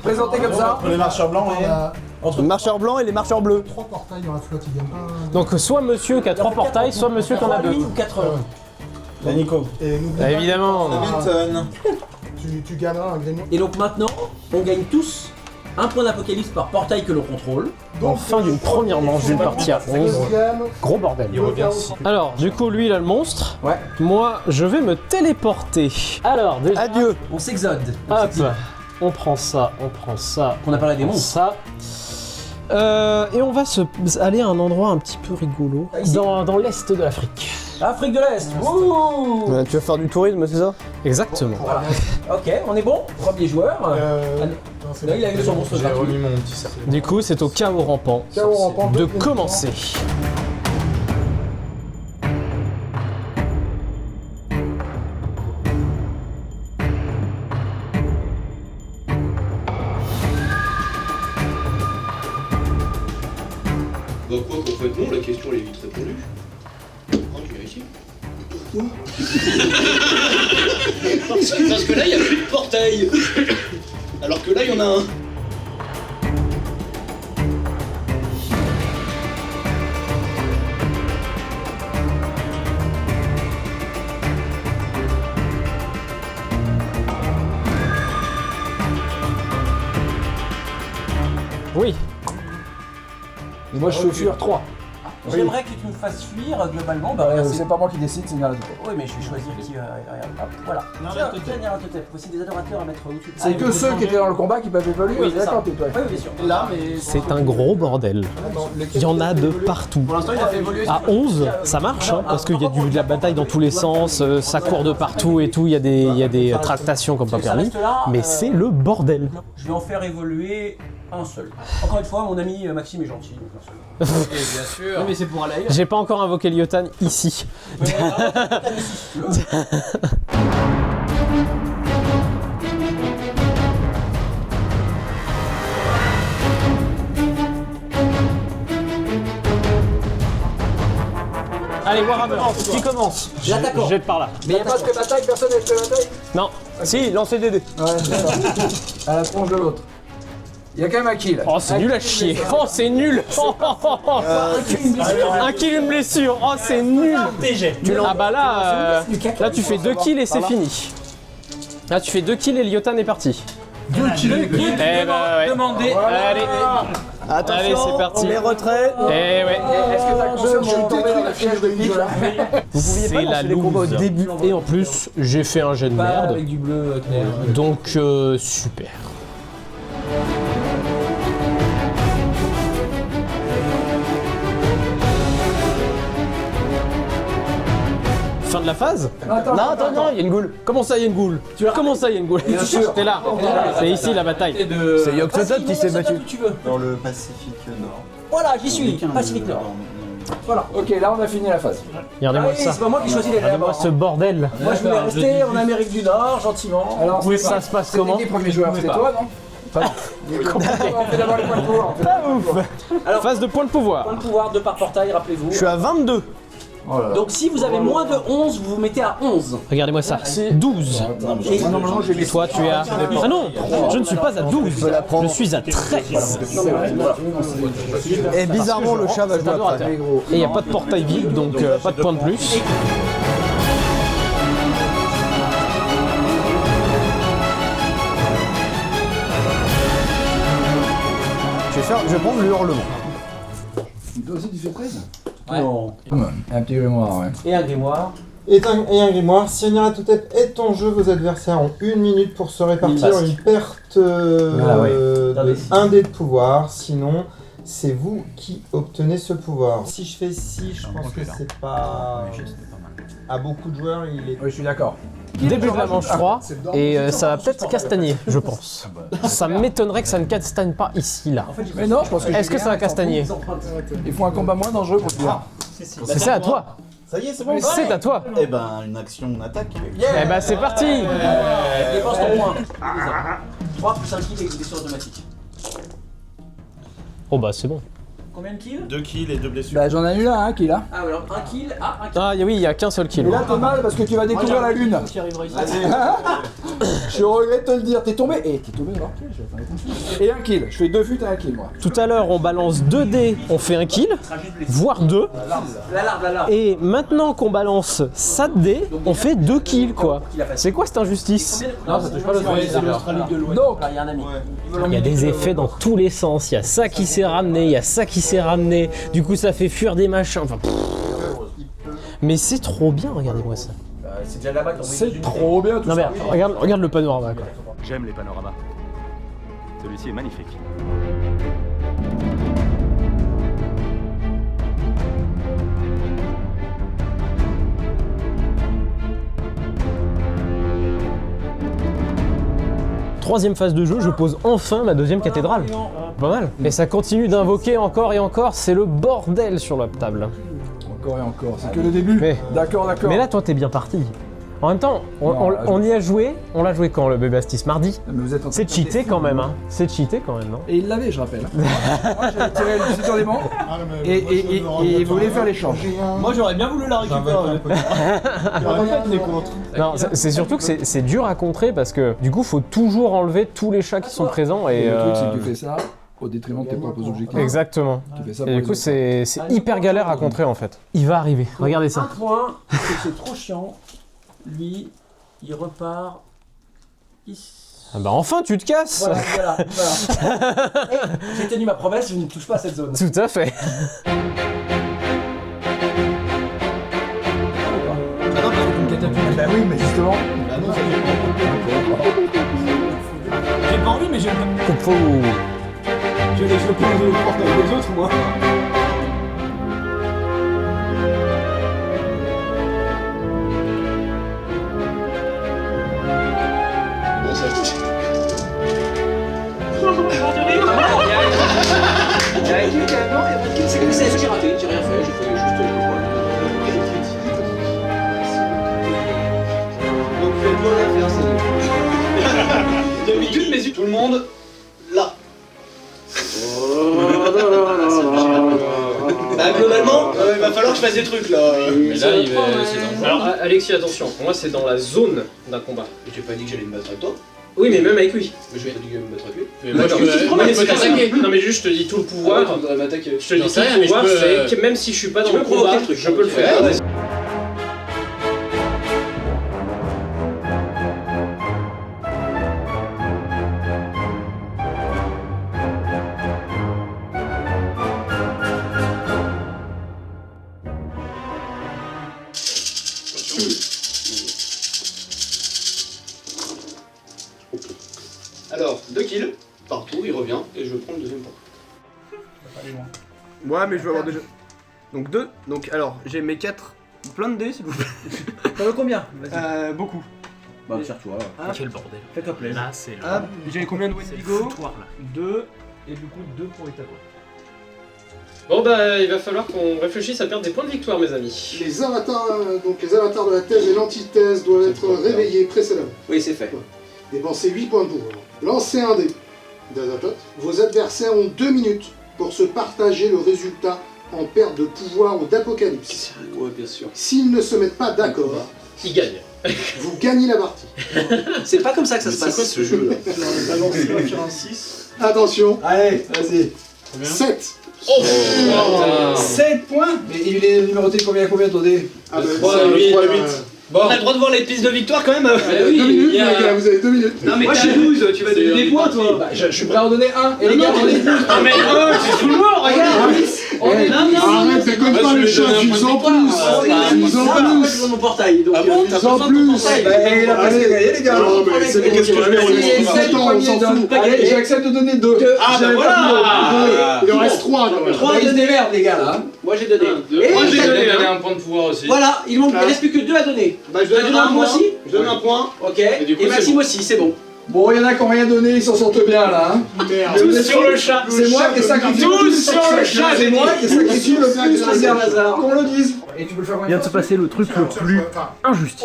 présenté comme ça. Les marcheurs blancs et... Les marcheurs blancs et les marcheurs bleus. 3 portails dans la flotte, ils gagnent pas. Donc soit monsieur qui a 3 portails, soit monsieur qui en a 2. ou 4 La Nico. Et n'oublie Bah, pas, évidemment. Hamilton. tu gagneras un grimoire. Et donc maintenant, on gagne tous un point d'apocalypse par portail que l'on contrôle. En fin d'une première manche d'une partie à 11. Gros bordel. Il revient aussi. Alors, du coup, lui, il a le monstre. Ouais. Moi, je vais me téléporter. Alors, déjà, Adieu. On s'exode. hop, on prend ça, on prend ça. On a parlé des on prend monstres. ça. Et on va aller à un endroit un petit peu rigolo. Ah, ici Dans l'est de l'Afrique. Afrique de l'Est. Ouh. Tu vas faire du tourisme, c'est ça? Exactement. Voilà. Ok, on est bon. Premier joueur. Là, il a eu son monstre J'ai gratuit. remis mon petit cercle. Du coup, c'est au chaos rampant Chaos rampant, de deuxième commencer. Bah quoi qu'en fait non, la question elle est vite répondue. Pourquoi tu viens ici? Pourquoi? Parce que là il n'y a plus de portail. Alors que là il y en a un. Oui. Et moi je suis au fuir 3. J'aimerais que tu me fasses fuir globalement. Bah, C'est pas moi qui décide, c'est Nyarlathotep. Oui, mais je vais choisir qui. Hop, voilà. Tiens, Nyarlathotep. Voici des adorateurs à mettre au-dessus. C'est que ceux qui étaient dans le combat qui peuvent évoluer. Oui, c'est d'accord, ça. toi. Oui, bien sûr. Là, mais. C'est un gros bordel. Il y en a de partout. Pour l'instant, il a fait évoluer. À 11, ça marche, hein, parce qu'il y a de la bataille dans tous les sens, ça court de partout et tout, il y a des tractations comme pas permis, mais c'est le bordel. Je vais en faire évoluer un seul. Encore une fois, mon ami Maxime est gentil. Donc un seul. Ok, bien sûr. Oui, mais c'est pour aller. J'ai pas encore invoqué Lyotan ici. Allez, Warhammer, qui commence? L'attaquant. Jette par là. Mais il n'y a pas de bataille, personne n'a fait bataille. Non. Si, lancez des dés. Ouais, c'est ça. À la tronche de l'autre. Il y a quand même un kill. Oh, c'est nul à chier. Oh, c'est nul. Un kill, une blessure. Oh, c'est nul. Ah bah là tu fais 2 kills et c'est fini. Là, tu fais 2 kills et Lyotan est parti. 2 kilos. Eh bah ouais. Demandez. Allez. Attention, Allez, c'est parti. on les retraits. Eh ouais. Est-ce que t'as conscience qu'on est tombé dans la piège de pique là? Vous pouviez pas C'est la lancer les combats au loose. début. Et en plus, j'ai fait un jet de Pas merde. avec du bleu clair. Donc, super. Fin de la phase? Non, il y a une goule. Comment ça, il y a une goule? Comment ça, il y a une goule? T'es là. C'est ici la bataille. C'est Yogg-Sothoth qui s'est battu. Tu veux. Dans le Pacifique Nord. Voilà, j'y suis. Pacifique Nord. Voilà. Ok, là on a fini la phase. Regardez-moi Allez, ça. c'est pas moi qui choisis les Regardez-moi règles. ce bordel. Moi je voulais rester en Amérique du Nord, gentiment. Alors, Ça se passe comment? les premiers joueurs, c'était toi, non? On fait d'abord les points de pouvoir. Alors, Phase de point de pouvoir. point de pouvoir, 2 par portail, rappelez-vous. Je suis à 22. Oh là là. Donc si vous avez moins de 11, vous vous mettez à 11. Regardez-moi ça. 12. Et Normalement, j'ai mis Toi, tu es à... Ah non, je ne suis pas à 12. Je suis à 13. Et bizarrement, le chat va jouer après. Et il n'y a pas de portail vide, donc pas de point de plus. Je vais prendre le hurlement. Toi aussi tu fais prise? Non. Un petit mémoire, ouais. Et un grimoire. Et un grimoire. Si Nyarlathotep est en jeu, vos adversaires ont 1 minute pour se répartir une perte Ah ouais. de 1 dé de pouvoir. Sinon, c'est vous qui obtenez ce pouvoir. Si je fais 6, je pense que c'est pas... À beaucoup de joueurs, il est... Oui, je suis d'accord. Début de la manche 3, et ça va peut-être castagner, je pense. Ça m'étonnerait que ça ne castagne pas ici, là. Mais non, je pense que... Est-ce que ça va castagner? Il faut un combat moins dangereux pour le dire. C'est à toi. Ça y est, c'est bon. C'est à toi. Eh ben, une action, on attaque. Eh ben, c'est parti. Dépense ton point. 3 plus un kill avec blessure automatique. Oh bah c'est bon. Combien de kills? 2 kills et 2 blessures. Bah j'en ai eu un qui est là. Ah, alors un kill. Un kill. Ah oui, il y a qu'un seul kill. Et là t'es mal parce que tu vas découvrir la lune. Qui arrivera ici. Je regrette de te le dire, t'es tombé. Et t'es tombé alors je vais faire les confus. Et un kill, je fais 2 futs et un kill moi. Tout à l'heure, on balance 2 dés, on fait un kill, voire 2. La larve. Et maintenant qu'on balance 7 dés, on fait 2 kills quoi. C'est quoi cette injustice? Non, ça touche pas l'Australie de l'Ouest. Donc, il y a un ami. Il y a des effets dans tous les sens. Il y a ça qui s'est ramené, il y a ça qui s'est ramené. Du coup, ça fait fuir des machins. Enfin, mais c'est trop bien, regardez-moi ça. C'est déjà là-bas. c'est trop bien tout Non mais ça. regarde le panorama quoi. J'aime les panoramas. Celui-ci est magnifique. Troisième phase de jeu, je pose enfin ma deuxième cathédrale. Pas mal. Et ça continue d'invoquer encore et encore, c'est le bordel sur la table. Encore et encore, c'est que le début. D'accord. Mais là, toi, t'es bien parti. En même temps, on y a joué. On l'a joué quand, le Bébastis? Mardi? C'est cheaté quand même, hein. C'est cheaté quand même, non? Et il l'avait, je rappelle. Moi, j'avais tiré le sur des bancs et il voulait faire l'échange. Moi, j'aurais bien voulu la récupérer. Non, c'est surtout que c'est dur à contrer parce que du coup, faut toujours enlever tous les chats qui sont présents. Et le truc, c'est que tu fais ça au détriment de tes propres objectifs. Exactement. Tu fais ça Et pour du les coup, autres. c'est hyper galère à contrer en fait. Il va arriver. Regardez ça. Un point, c'est que c'est trop chiant. Lui, il repart ici. Ah bah enfin, tu te casses. Voilà. J'ai tenu ma promesse, je ne touche pas à cette zone. Tout à fait. Bah oui, mais justement. J'ai pas envie, mais j'ai le Je laisse le point de porte avec les autres, moi. Bon, ça touche. Il y a un kill quand même, non? Il y a pas de kill, c'est comme ça. J'ai raté, j'ai rien fait, j'ai fait juste le point. Donc vous faites rien à faire, c'est d'habitude, mais tout le monde là. Bah globalement, il va falloir que je fasse des trucs là. Mais là, c'est dangereux. Alors, Alexis, attention, moi c'est dans la zone d'un combat. J'ai pas dit que j'allais me battre avec toi. Oui, mais même avec lui. Mais je vais pas dit que j'allais me battre avec lui. Mais moi, je peux t'attaquer. Non, mais juste, je te dis tout le pouvoir. Tu voudrais m'attaquer. Je te dis tout le pouvoir, c'est que même si je suis pas dans le combat, je peux le faire. Alors, 2 kills, partout, il revient, et je prends le deuxième point. Ouais, mais je vais avoir déjà. Donc 2. Donc alors, j'ai mes 4. Plein de dés, s'il vous plaît. T'en veux combien? Beaucoup. Bah, sers-toi. Quel bordel. Fais-toi plaisir. Là, c'est le. J'ai combien de Wendigo? 2, et du coup 2 pour les tatouages. Bon, bah, il va falloir qu'on réfléchisse à perdre des points de victoire, mes amis. Les avatars de la thèse et l'antithèse doivent être réveillés précédemment. Oui, c'est fait. Dépensez 8 points de pouvoir. Lancez un dé. Vos adversaires ont 2 minutes pour se partager le résultat en perte de pouvoir ou d'apocalypse. Ouais, bien sûr. S'ils ne se mettent pas d'accord, Il gagne. vous gagnez la partie. C'est pas comme ça que ça se passe. C'est quoi ce jeu là? Balancer, on va faire un 6. Attention, Allez, vas-y. 7. Oh putain. 7 points. Mais il est numéroté combien ton dé? Ah bah, 3 à 8. Bon. On a le droit de voir les pistes de victoire quand même. Oui, 2 minutes, il y a- les gars, vous avez 2 minutes. Non mais moi j'ai 12, tu vas donner des points toi. Bah, je suis prêt à en donner un. Et les gars, non, mais 1, c'est tout le monde, regarde. Arrête, déconne pas les chats, tu nous en plus. Tu nous en plus. Dans mon portail. Donc, Ah bon, t'as pas besoin de ton portail. Il a pas gagné, les gars. Non, mais c'est qu'est-ce que je fais? On s'en fout. Allez, j'accepte de donner 2. Ah, bah voilà. Il en reste 3 quand même. 3 de démerde, les gars, là. Moi, j'ai donné. Moi j'ai donné un point de pouvoir aussi. Voilà, il reste plus que 2 à donner. Bah, je donne un point aussi. Je donne un point. Ok. Et Maxime aussi, c'est bon. Bon, il y en a qui n'ont rien donné, ils s'en sortent bien là. Hein. Merde. Tous sur le chat. C'est moi qui ai sacrifié. Tous sur le chat. C'est moi qui ai sacrifié le plus les gars. Qu'on le dise. Et tu peux le faire. Il vient de se passer le truc le plus injustice.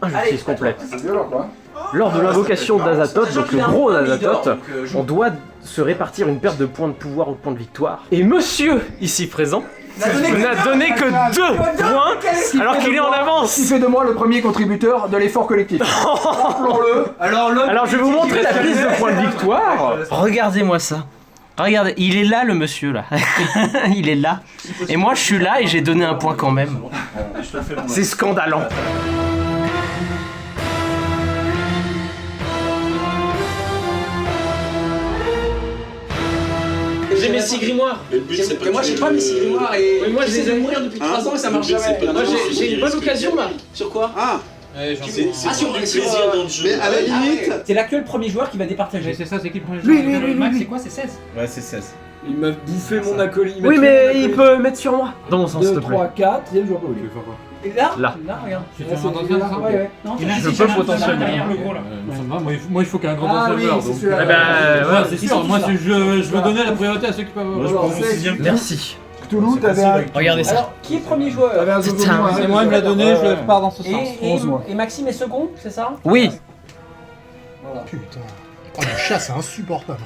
Injustice complète. C'est violent quoi. Lors de l'invocation d'Azathoth, donc le gros Azathoth, on doit se répartir une perte de points de pouvoir ou de points de victoire. Et monsieur, ici présent, n'a donné que 2 points alors qu'il est en avance. Il fait de moi le premier contributeur de l'effort collectif. Rappelons-le. Alors je vais vous montrer la liste de points de victoire. Regardez-moi ça. Regardez, il est là le monsieur là. Il est là. Et moi je suis là et j'ai donné un point quand même. C'est scandalant. J'ai mes 6 grimoires. Moi, j'ai pas mes 6 grimoires et moi, j'essaie de mourir depuis 3 ans et ça marche jamais. Moi, j'ai une bonne occasion là. Sur quoi? Sur le plaisir dans le jeu. Mais à la limite, C'est là que le premier joueur qui va départager. C'est ça, c'est qui le premier Lui, joueur? lui, Max, lui. c'est quoi? C'est 16? Ouais, c'est 16. Il m'a bouffé mon acolyte. Oui mais il peut mettre sur moi. Dans mon sens s'il 2, te plaît. 3, 4, il joueur pas oublié. Et là? Là. Là, regarde. Tu fais un grand ancien, ça? Ouais. Non, Je peux potentiellement. derrière le gros là. Moi, il faut qu'il y ait un grand Ah ancien oui, joueur. c'est Donc, celui-là. Eh ben, ouais, c'est sûr. Moi, je veux donner la priorité à ceux qui peuvent. Moi, je prends mon 6ème. Merci. Cthulhu, t'avais un. Regardez ça. Alors, qui est premier joueur? T'avais un zozo noir. C'est moi, il me l'a donné, je pars dans ce sens. Et Maxime est second, c'est ça? Oui. Putain. Oh, le chat, c'est insupportable.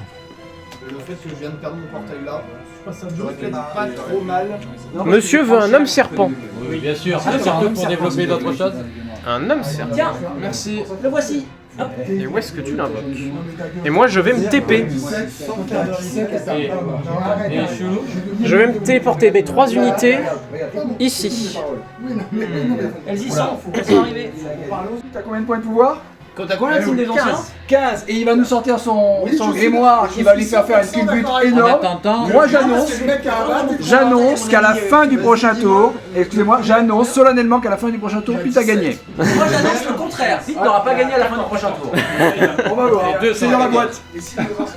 Le fait que je viens de perdre mon portail là, j'aurais fait pas trop mal. Monsieur veut un homme serpent. Oui, bien sûr. Surtout pour développer d'autres choses. Un homme serpent. Tiens, Merci. le voici. Et où est-ce que tu l'invoques? Et moi je vais me TP. Je vais me téléporter mes 3 unités ici. Elles y sont, elles sont arrivées. T'as combien de points de pouvoir? T'as combien de signes des anciens? 15. Et il va nous sortir son grimoire qui va lui faire faire une culbute énorme. Moi j'annonce qu'à la fin du prochain tour, excusez-moi, j'annonce solennellement qu'à la fin du prochain tour, Pete a gagné. Moi j'annonce le contraire, Pete n'aura pas gagné à la fin du prochain tour. On va voir, c'est dans la boîte.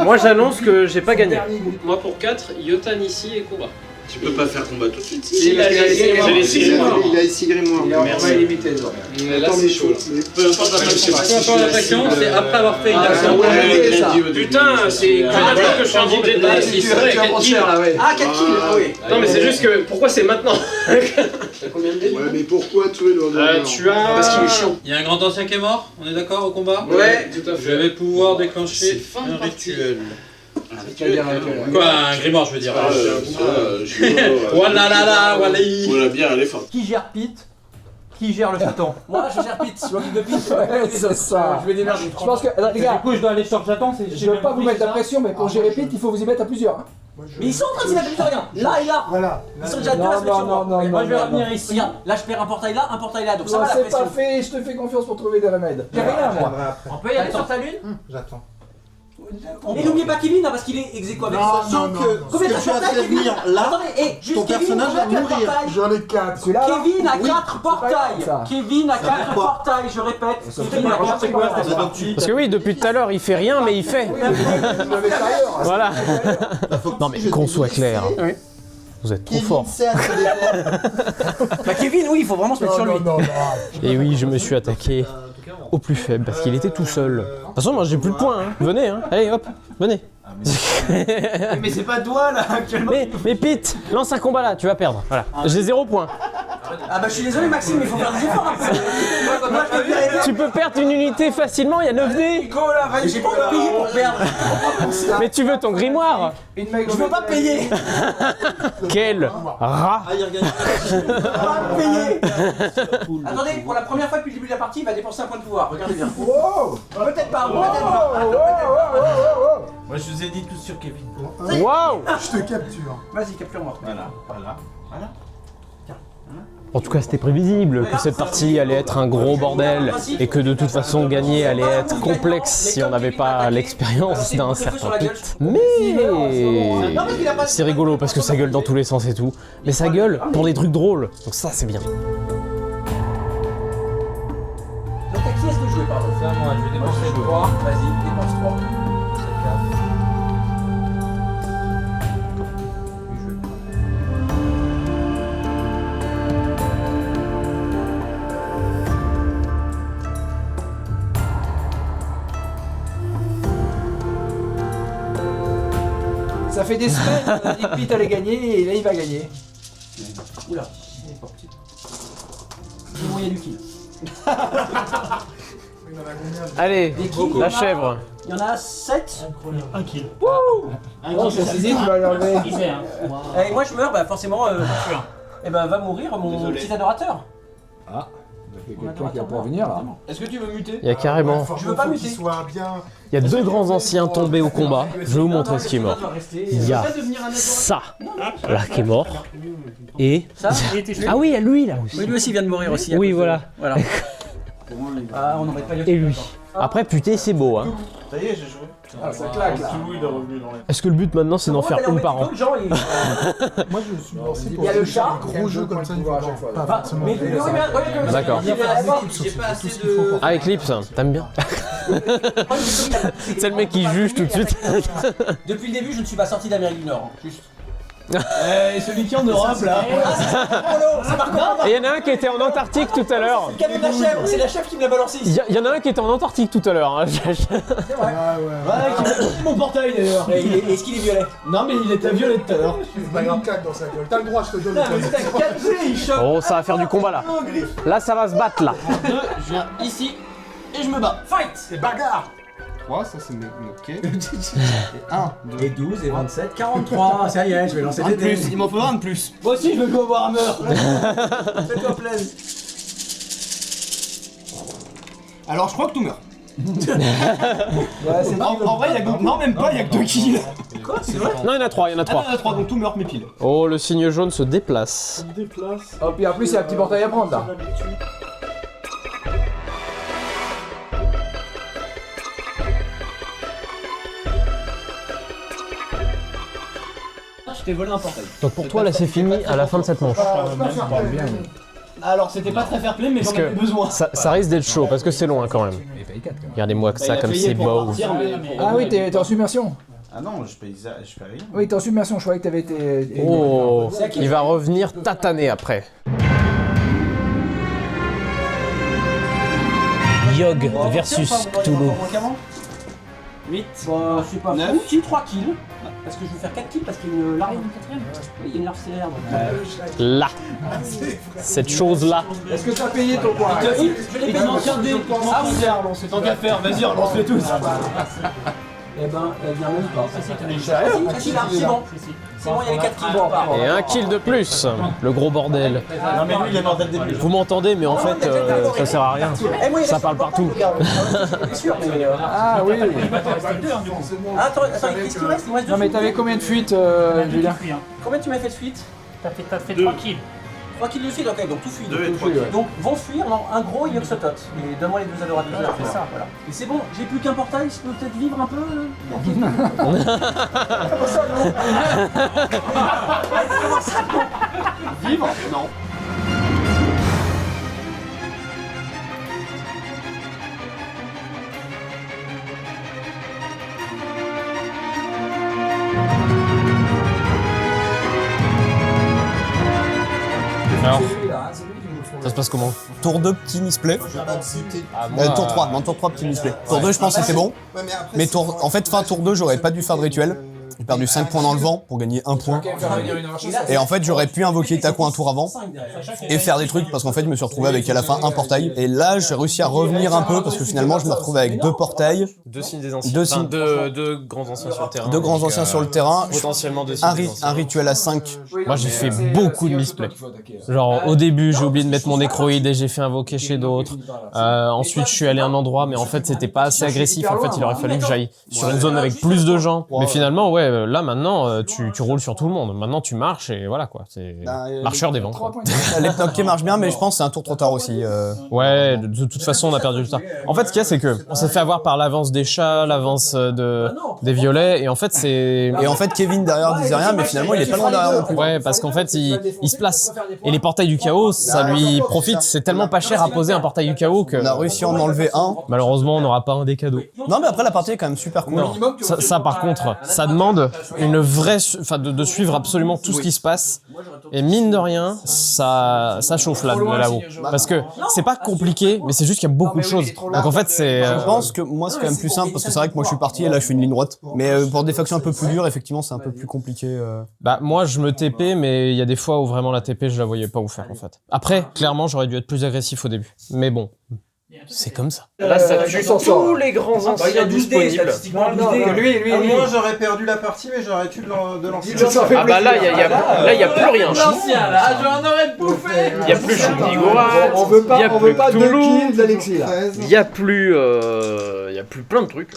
Moi j'annonce que j'ai pas gagné. Moi pour 4, Yotan ici et combat. tu peux pas faire combat tout de suite. Il a les 6 grimoires. Il a les 6 grimoires. Merci. limité, Là c'est chaud. Peu importe l'attaquant, c'est après avoir fait une action. Putain, c'est que je suis un DJ de base. Ah, 4 kills, ah oui. Non mais c'est juste que, pourquoi c'est maintenant? T'as combien de dés? Ouais, mais pourquoi tuer le Tu as... Parce qu'il est chiant. Il y a un grand ancien qui est mort, on est d'accord au combat? Ouais, tout à fait. Je vais pouvoir déclencher un rituel. Quoi, un grimoire, je veux dire. Voilà, là, là, voilà. La bière, elle est forte. Qui gère Pete? Qui gère le chaton? Moi je gère Pete, je m'occupe de Pete. Ouais, c'est ça. Je vais démerder. Je pense que, alors, les Du gars, coup, je dois aller sur le chaton. je veux pas vous mettre la pression, mais pour gérer Pete, il faut vous y mettre à plusieurs. Hein. Mais ils sont en train de s'y mettre plusieurs, regarde. Là et là. Voilà. Ils sont déjà deux à se mettre sur moi. Non, Moi je vais non, revenir non. ici. Regarde, là je perds un portail là, donc ça Non, va la c'est pression. pas fait, je te fais confiance pour trouver des remèdes. J'ai rien, moi. On peut y aller sur ta lune? J'attends. Et n'oubliez pas Kevin hein, parce qu'il est ex aequo avec Non, ça. non, non. Combien Ce t'as que tu as portail fait Kevin? venir là, Attendez, et juste ton Kevin, personnage va combien tu as de mourir. portails? J'en ai 4. Celui-là, là Kevin a Oui. 4 portails. Ça. Kevin a 4 portails, je répète. Kevin a 4 portails. Parce que oui, depuis tout à l'heure, il fait rien, mais il fait. Voilà. Non mais qu'on soit clair. Oui. Vous êtes trop Kevin fort. sert à défendre. Bah Kevin, oui, il faut vraiment se mettre sur lui. Et oui, je me suis attaqué au plus faible parce qu'il était tout seul. De toute façon, moi j'ai plus de points. Hein. Venez, hein. Allez, hop, venez. Mais c'est pas toi là actuellement. Mais Pete, lance un combat là, tu vas perdre. Voilà. J'ai 0 points. Ah bah je suis désolé Maxime, mais il faut faire des efforts. Moi je vais bien Tu peux perdre une unité facilement, il y a 9 dés. J'ai pas envie de payer pour perdre. Mais tu veux ton grimoire. Je veux pas payer. Quel rat. Ah, il regagne. Je veux pas payer. Attendez, pour la première fois depuis le début de la partie, il va dépenser un point de pouvoir. Regardez bien. Peut-être pas, Moi, je vous ai dit tout sur Kevin. Waouh. Je te capture. Vas-y, capture-moi. Voilà. Tiens. En tout cas, c'était prévisible que cette partie allait être un gros bordel et que de toute façon, gagner allait être complexe si on n'avait pas l'expérience d'un certain pit. Mais c'est rigolo parce que ça gueule dans tous les sens et tout. Mais ça gueule pour des trucs drôles, donc ça c'est bien. Donc à qui est-ce de jouer, pardon? C'est à moi, je vais dépenser 3. Vas-y, dépense 3. Ça fait des semaines qu'on a dit que Pete allait gagner et là il va gagner. Oula, il est pas petit. Dis moi, il y a du kill. Allez, la chèvre. Il y en a 7. Un kill. Oh, c'est Saisie qui va l'enlever. Et moi je meurs, bah forcément, et ben va mourir mon petit adorateur. Ah, il y a quelqu'un qui va pouvoir venir là. Est-ce que tu veux muter? Il y a carrément... Je veux pas muter. Il y a 2 grands anciens tombés au combat. Je vais vous montrer ce qui est mort. Il y a ça, là, qui est mort. Et... Ça Ah oui, il y a lui là aussi. Oui, lui aussi vient de mourir aussi. Oui, voilà. Voilà. Ah, on n'aurait pas dû. Et lui. Après, putain, c'est beau, hein. Ça y est, j'ai joué. Ah, ça claque là. Est-ce que le but maintenant, c'est d'en faire une par an? Moi, je suis lancé Il pour y a le chat. gros jeu comme ça, pas forcément. D'accord. Ah, Eclipse, t'aimes bien? C'est le mec qui juge tout de suite. Depuis le début, je ne suis pas sorti d'Amérique du Nord. Juste. Et celui qui est en Europe là. Et il y en a un qui était en Antarctique tout à l'heure. C'est la chèvre, c'est la chèvre qui me l'a balancé ici. Il y en a un qui était en Antarctique tout à l'heure. Hein. C'est vrai. Ouais, qui m'a pris mon portail d'ailleurs. Est-ce qu'il est violet? Non, mais il était violet tout à l'heure. C'est pas grave. Dans sa gueule. T'as le droit, je te donne le point. Oh, ça va faire du combat là. Là, ça va se battre là. 2, je viens ici et je me bats. Fight! C'est bagarre. 3, ça c'est ok. Et 1, 2. Et 12 et 27, 43. Ça y est, je vais lancer des dés. Il m'en faudra un de plus. Moi aussi, je veux go voir un meurtre. Fais-toi plaisir. Alors, je crois que tout meurt. Ouais, En vrai, il y a que... Non, même pas, il y a que 2 kills. Quoi? C'est vrai? Non, il y en a 3, il y en a 3. Il y en a 3, donc tout meurt, mais pile. Oh, le signe jaune se déplace. Oh, puis en plus, il y a un petit portail à prendre là. Je t'ai volé un portail. Donc pour toi, là, c'est fini à la fin de cette manche. Alors, c'était pas très fair play, mais j'en Parce avais besoin. que ça risque d'être chaud, parce que c'est long hein, quand même. Regardez-moi que ça, comme c'est beau. Ah oui, t'es en submersion. Ah non, je paye rien. Oui, t'es en submersion, je croyais que t'avais été... Oh, il va revenir tataner après. Yogg versus Cthulhu. 8, bah, je sais pas, 9, kill, 3 kills. Parce que je vais faire 4 kills parce qu'il y a une larve. Oui, il y a une larve stellaire. Là, cette chose-là. Est-ce que t'as payé ton point? Je l'ai payé en 15 dés. Ah oui, relance, tant qu'à faire, vas-y, relance-les tous. Eh ben, elle vient même pas. C'est bon. C'est bon, il y avait 4 kills. Et un kill de plus, le gros bordel. Non mais lui il est mort dès le début. Vous m'entendez, mais en fait, ça sert à rien. Ça parle partout. Ah oui. Attends, qu'est-ce qu'il reste? Non mais t'avais combien de fuites, Julien? Combien tu m'as fait de fuite? T'as fait 3 kills. 3 kills de fuite, ok, donc tout fuit. 2 et 3. Donc vont fuir dans un gros Yoxotot. Et donne-moi les 2 adorateurs. Voilà, fais ça, voilà. Et c'est bon, j'ai plus qu'un portail, je peux peut-être vivre un peu. Vivre? Non. Alors, ça se passe comment? Tour 2, petit misplay. Tour 3, non, tour 3, petit misplay. Tour 2, je pense que c'était bon. Mais en fait, fin tour 2, j'aurais pas dû faire de rituel. J'ai perdu 5 points dans le vent pour gagner 1 point. Et en fait, j'aurais pu invoquer Taco un tour avant et faire des trucs parce qu'en fait, je me suis retrouvé avec à la fin un portail. Et là, j'ai réussi à revenir un peu parce que finalement, je me retrouve avec 2 portails. 2 signes des anciens. Deux grands anciens sur le terrain. 2 grands anciens sur le terrain. Potentiellement 2 signes des anciens. Un rituel à 5. Moi, j'ai fait beaucoup de misplay. Genre, au début, j'ai oublié de mettre mon nécroïde et j'ai fait invoquer chez d'autres. Ensuite, je suis allé à un endroit, mais en fait, c'était pas assez agressif. En fait, il aurait fallu que j'aille sur une zone avec plus de gens. Mais finalement, ouais. ouais, là maintenant, tu roules sur tout le monde. Maintenant, tu marches et voilà quoi. C'est marcheur des vents. Les knockés marchent bien, mais je pense que c'est un tour trop tard aussi. Ouais, de toute façon, on a perdu du temps. En fait, ce qu'il y a, c'est que on s'est fait avoir par l'avance des chats, l'avance des violets, et en fait, c'est. Et en fait, Kevin derrière disait rien, mais finalement, il est pas loin derrière non plus. Ouais, parce qu'en fait, il se place. Et les portails du chaos, ça lui profite. C'est tellement pas cher à poser un portail du chaos que. On a réussi à en enlever un. Malheureusement, on n'aura pas un des cadeaux. Non, mais après, la partie est quand même super cool. Non. Ça, par contre, ça demande une vraie, de suivre absolument tout ce qui se passe. Et mine de rien, ça chauffe là-haut. Parce que c'est pas compliqué, mais c'est juste qu'il y a beaucoup de choses. Donc en fait, c'est. Je pense que moi, c'est quand même plus simple parce que c'est vrai que moi, je suis parti et là, je fais une ligne droite. Mais pour des factions un peu plus dures, effectivement, c'est un peu plus compliqué. Bah moi, je me TP, mais il y a des fois où vraiment la TP, je la voyais pas où faire en fait. Après, clairement, j'aurais dû être plus agressif au début. Mais bon. C'est comme ça. Là, ça tue tous les grands anciens disponibles. Moi, j'aurais perdu la partie, mais j'aurais tué de l'ancien. Ah bah là, il y a plus rien. L'ancien, là, j'en aurais bouffé. Il y a plus Shunigora. On veut pas de kills d'Alexis là. Il y a plus plein de trucs.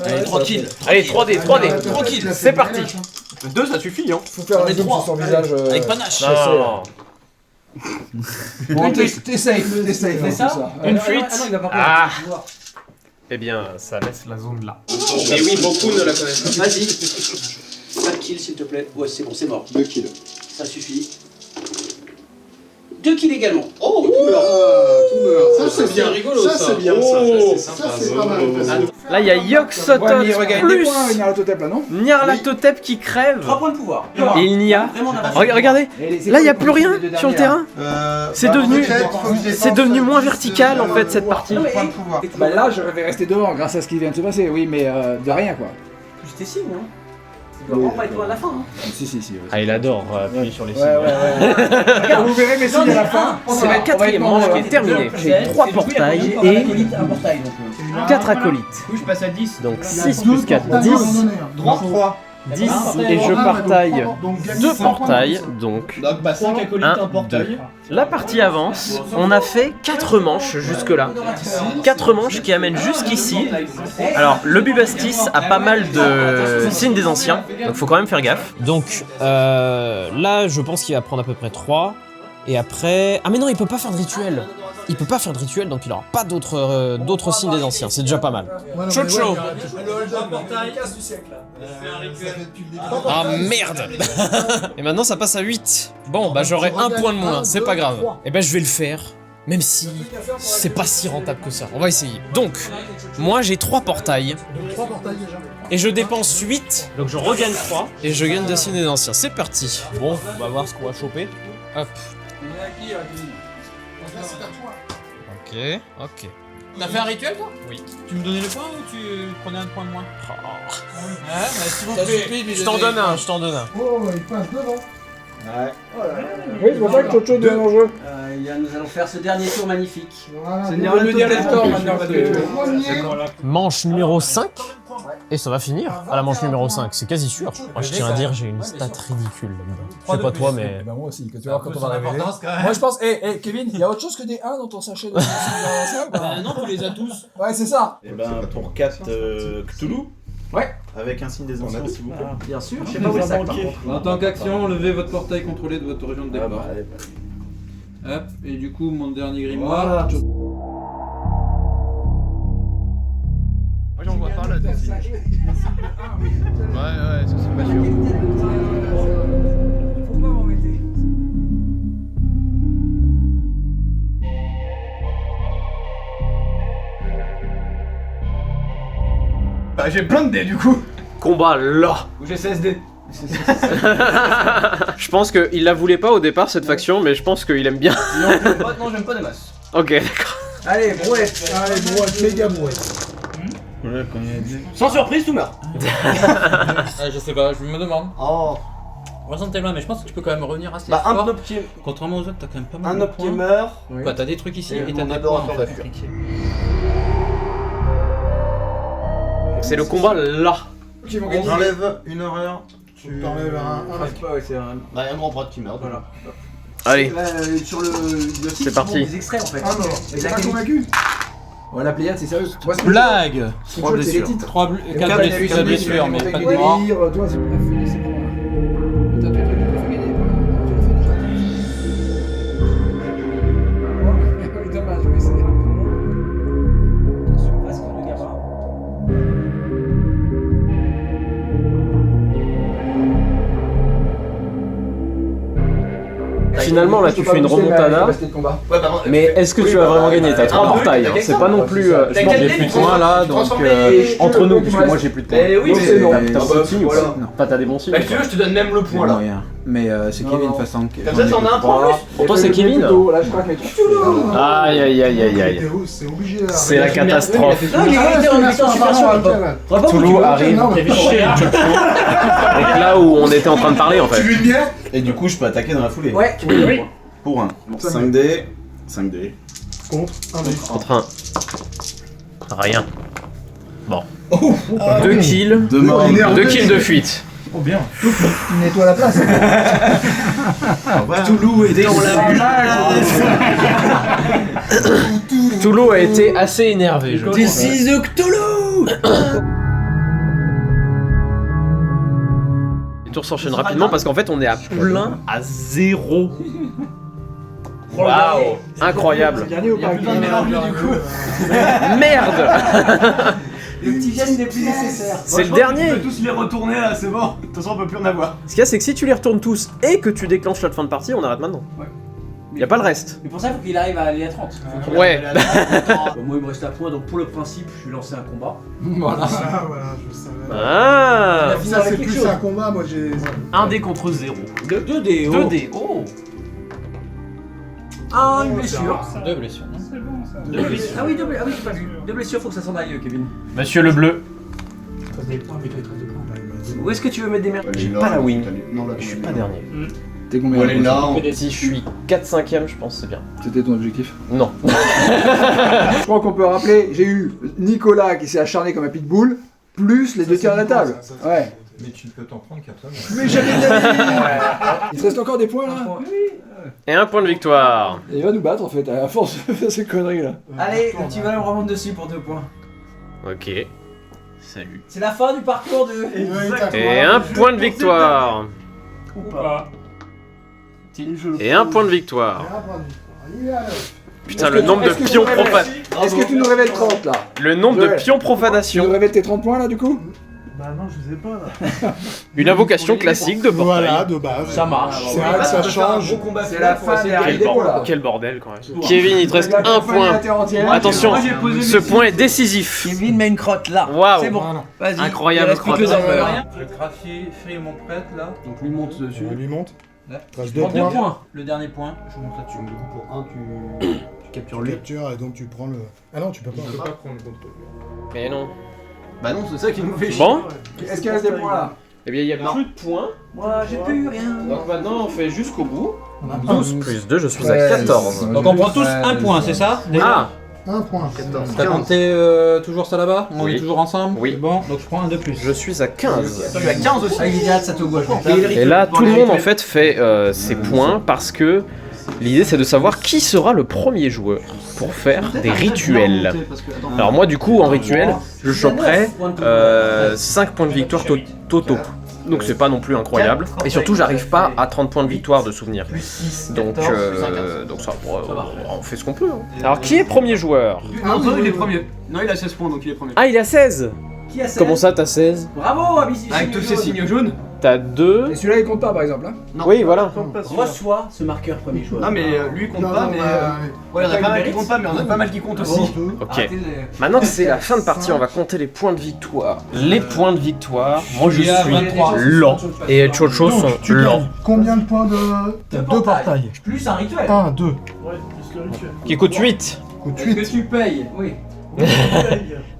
Allez, tranquille. Allez, 3D. Tranquille. C'est parti. 2, ça suffit, hein. Faut faire un zoom sur son visage. Avec panache. Non. Bon, t'essayes. C'est ça. Une fuite. Ah. Eh bien, ça laisse la zone là. Mais oui, beaucoup ne la connaissent pas. Vas-y. 4 kills, s'il te plaît. Ouais, c'est bon, c'est mort. 2 kills. Ça suffit. 2 kills également. Oh, tout meurt. Ça, c'est bien. rigolo, ça. C'est bien, ça, c'est pas mal. Là, il y a Yogg-Sothoth plus Nyarlathotep là, non Nyarlathotep qui crève. 3 points de pouvoir. Et il n'y a. Regardez, là, il n'y a plus rien sur le terrain. C'est devenu moins vertical en fait cette partie. Bah là, je vais rester devant grâce à ce qui vient de se passer, oui, mais de rien quoi. C'était signe, hein. Il doit vraiment pas être loin à la fin, hein. Si. Ah, il adore appuyer sur les signes. Regarde, vous verrez mes signes à la fin. C'est la 4e manche qui est terminée. J'ai 3 portails et 4 acolytes. Je passe à 10. Donc 6 plus 4, 10. 3. 10 et je partaille 2 portails, donc 5 acolytes, 1 portail. La partie avance, on a fait 4 manches jusque là. 4 manches qui amènent jusqu'ici. Alors le Bubastis a pas mal de signes des anciens, donc faut quand même faire gaffe. Donc là, je pense qu'il va prendre à peu près 3. Et après... Ah mais non, il peut pas faire de rituel. Il peut pas faire de rituel, donc il aura pas d'autres signes des anciens. C'est déjà pas mal. Chocho. Ah merde. Et maintenant ça passe à 8. Bon bah j'aurai un point de moins, c'est pas grave. Et ben je vais le faire, même si c'est pas si rentable que ça. On va essayer. Donc, moi j'ai 3 portails. Et je dépense 8, donc je regagne 3. Et je gagne des signes des anciens. C'est parti. Bon, on va voir ce qu'on va choper. Hop. Ok. T'as fait un rituel toi? Oui. Tu me donnais le point ou tu prenais un point de moins? S'il vous Ça plaît. suffit, je t'en donne un. Oh, il passe devant. Ouais. Oui, c'est pour ça que Chocho devient en jeu. Nous allons faire ce dernier tour magnifique. Voilà. C'est Nyarlathotep maintenant. Manche numéro 5. Et ça va finir à la manche numéro 5, c'est quasi sûr. Moi je tiens à dire, j'ai une stat ridicule là-dedans. Je sais pas toi, mais... Bah moi aussi, que tu vois quand on va révéler. Moi je pense, Kevin, il y a autre chose que des 1 dans ton sachet de Non, tu les as tous. Ouais, c'est ça. Et ben pour 4 Cthulhu. Ouais. Avec un signe des anciens, s'il vous plaît. Bien sûr, je sais pas où est le sac par contre. En tant qu'action, levez votre portail contrôlé de votre région de départ. Hop, et du coup, mon dernier grimoire. Moi j'en vois pas là dessus. Ouais, ça c'est pas sûr. Pourquoi m'en mettez? Bah j'ai plein de dés du coup. Combat là. Ou j'ai 16 dés. Je pense qu'il la voulait pas au départ cette faction, mais je pense qu'il aime bien. Non, j'aime pas des masses. Ok, d'accord. Allez, brouette. Méga brouette. Sans surprise, tout meurt. Je sais pas, je me demande. Oh. Ressentez-le, mais je pense que tu peux quand même revenir assez Bah, un fort. knob qui... Contrairement aux autres, t'as quand même pas mal Un de knob points. qui meurt. Quoi, t'as des trucs ici et t'as mon des points en adorateur fait. d'affût. C'est le combat là. J'enlève une horreur. Tu t'enlèves un. Ouais, c'est un grand bras qui meurt. Voilà. Allez, Sur le c'est parti. des extraits en fait. Ah non, t'es pas convaincu? Ouais, la Pléiade, c'est sérieux. Moi, c'est Blague. 3 blessures. 4 blessures, mais pas de mort. Toi, c'est bon. T'as ton truc, tu peux faire gagner. Oui, dommage, oui, c'est... Attention, parce que le gamin. Finalement, là, tu fais une remontada. Mais est-ce que tu vas vraiment gagner? T'as 3 portails, hein. C'est pas non plus. Je pense que j'ai plus de points là, donc entre nous, puisque moi j'ai plus de points. Oui, mais non. T'as bon signe ou pas? Non. Pas t'as des bons signes. Bah, si tu veux, je te donne même le point là. Mais c'est Kevin façon. Comme ça, t'en as un point plus. Pour toi, c'est Kevin? Là, je crois que Aïe aïe aïe aïe aïe. C'est obligé. C'est la catastrophe. Non, il était en situation. Toulouse arrive. Donc là où on était en train de parler en fait. Tu lui bien. Et du coup, je peux attaquer dans la foulée. Ouais, tu peux oui. Pour 1. 5D. 5D. Contre 1 dé. Contre 1. Rien. Bon. 2 kills. 2 kills de fuite. Oh bien. Tu nettoies la place. Toulouse était dans la Toulouse a été assez énervé. This is a Cthulhu. Les tours s'enchaînent rapidement parce qu'en fait on est à plein à 0. Waouh, incroyable. Merde. Le petit geste n'est plus nécessaire. C'est le dernier. On peut tous les retourner là, c'est bon. De toute façon, on peut plus en avoir. Ce qu'il y a, c'est que si tu les retournes tous et que tu déclenches la fin de partie, on arrête maintenant. Ouais. Y a pas le reste. Mais pour ça, il faut qu'il arrive à aller à 30. Ouais. Moi, il me reste un point, donc pour le principe, je suis lancé un combat. Voilà. Voilà, je savais. Ah. Ça, c'est plus un combat, moi j'ai. 1 dé contre 0. 2 dés. 2 dés. Oh. Ah, une blessure. 2 blessures. C'est bon ça. Ah oui, deux blessures. Ah oui, j'ai pas vu. 2 blessures, faut que ça s'en aille, Kevin. Monsieur le bleu. Où est-ce que tu veux mettre des merdes? J'ai pas la wing. Je suis pas dernier. T'es combien là? Si je suis 4/5ème, je pense que c'est bien. C'était ton objectif? Non. Je crois qu'on peut rappeler, j'ai eu Nicolas qui s'est acharné comme un pitbull, plus les 2 tiers de la table. Ouais. Mais tu peux t'en prendre 4 Mais j'avais gagné. Il te reste encore des points là? Et 1 point de victoire. Et il va nous battre en fait, à force de faire ces conneries là. Allez, le petit bonhomme remonte dessus pour 2 points. Ok. Salut. C'est la fin du parcours de... Et 1 point de victoire. Ou pas. Et 1 point de victoire. Il est à Putain, le nombre de pions profanation. Est-ce que tu nous révèles 30 là? Le nombre de pions Tu profanation. nous révèles tes 30 points là du coup? Bah non, je sais pas là. Une invocation classique de portail. Voilà, de base. Ça marche. C'est vrai que ça change. C'est la fin des dépôts là. Quel bordel quand même. Kevin, il te reste 1 point. Attention, ce point est décisif. Kevin met une crotte là. Waouh. C'est bon. Vas-y. Incroyable crotte. Je graphie mon prêtre là. Donc lui monte dessus. On lui monte. Là. Reste Je 2 prends 2 points. points. Le dernier point, je monte là-dessus. Du coup, pour 1, tu captures lui. Capture et donc tu prends le. Ah non, tu peux pas. Tu peux pas prendre le contrôle. Mais non. Bah non, c'est ça qui nous fait chier. Bon. Est-ce qu'il reste des points là? Eh bien, il y a plus de points. Moi, j'ai plus rien. Donc maintenant, on fait jusqu'au bout. 12 plus 2, je suis à 14. Donc on prend tous un point, c'est ça? Ah. 1 point. T'as compté toujours ça là-bas? On Oui. est toujours ensemble? Oui. Bon, donc je prends un de plus. Je suis à 15. Tu as 15 aussi. Ah, il est ça te gauche. Et là, tout le monde en fait fait ses points parce que l'idée c'est de savoir qui sera le premier joueur pour faire des rituels. Alors moi du coup en rituel, je choperai 5 points de victoire totaux. Donc c'est pas non plus incroyable. Et surtout j'arrive pas à 30 points de victoire de souvenir. Donc ça, on fait ce qu'on peut. Hein. Alors qui est premier joueur? Non, il est premier. Non, il a 16 points donc il est premier. Ah il a 16. Qui a 16? Comment ça t'as 16? Bravo, Abyssi. Avec tous ces signes jaunes. T'as 2. Et celui-là il compte pas par exemple hein? Oui voilà. Reçois ce marqueur premier joueur. Non mais lui compte pas, mais ouais, il y en a pas mal qui comptent pas, mais il y en a pas mal qui comptent aussi. Ok. Maintenant que c'est la fin de partie, on va compter les points de victoire. Les points de victoire, moi je suis lent. Et Chocho sont lents. Combien de points de. 2 portails. Plus un rituel. 1, 2. Ouais, plus le rituel. Qui coûte 8. Coûte Est-ce 8. que tu payes? Oui.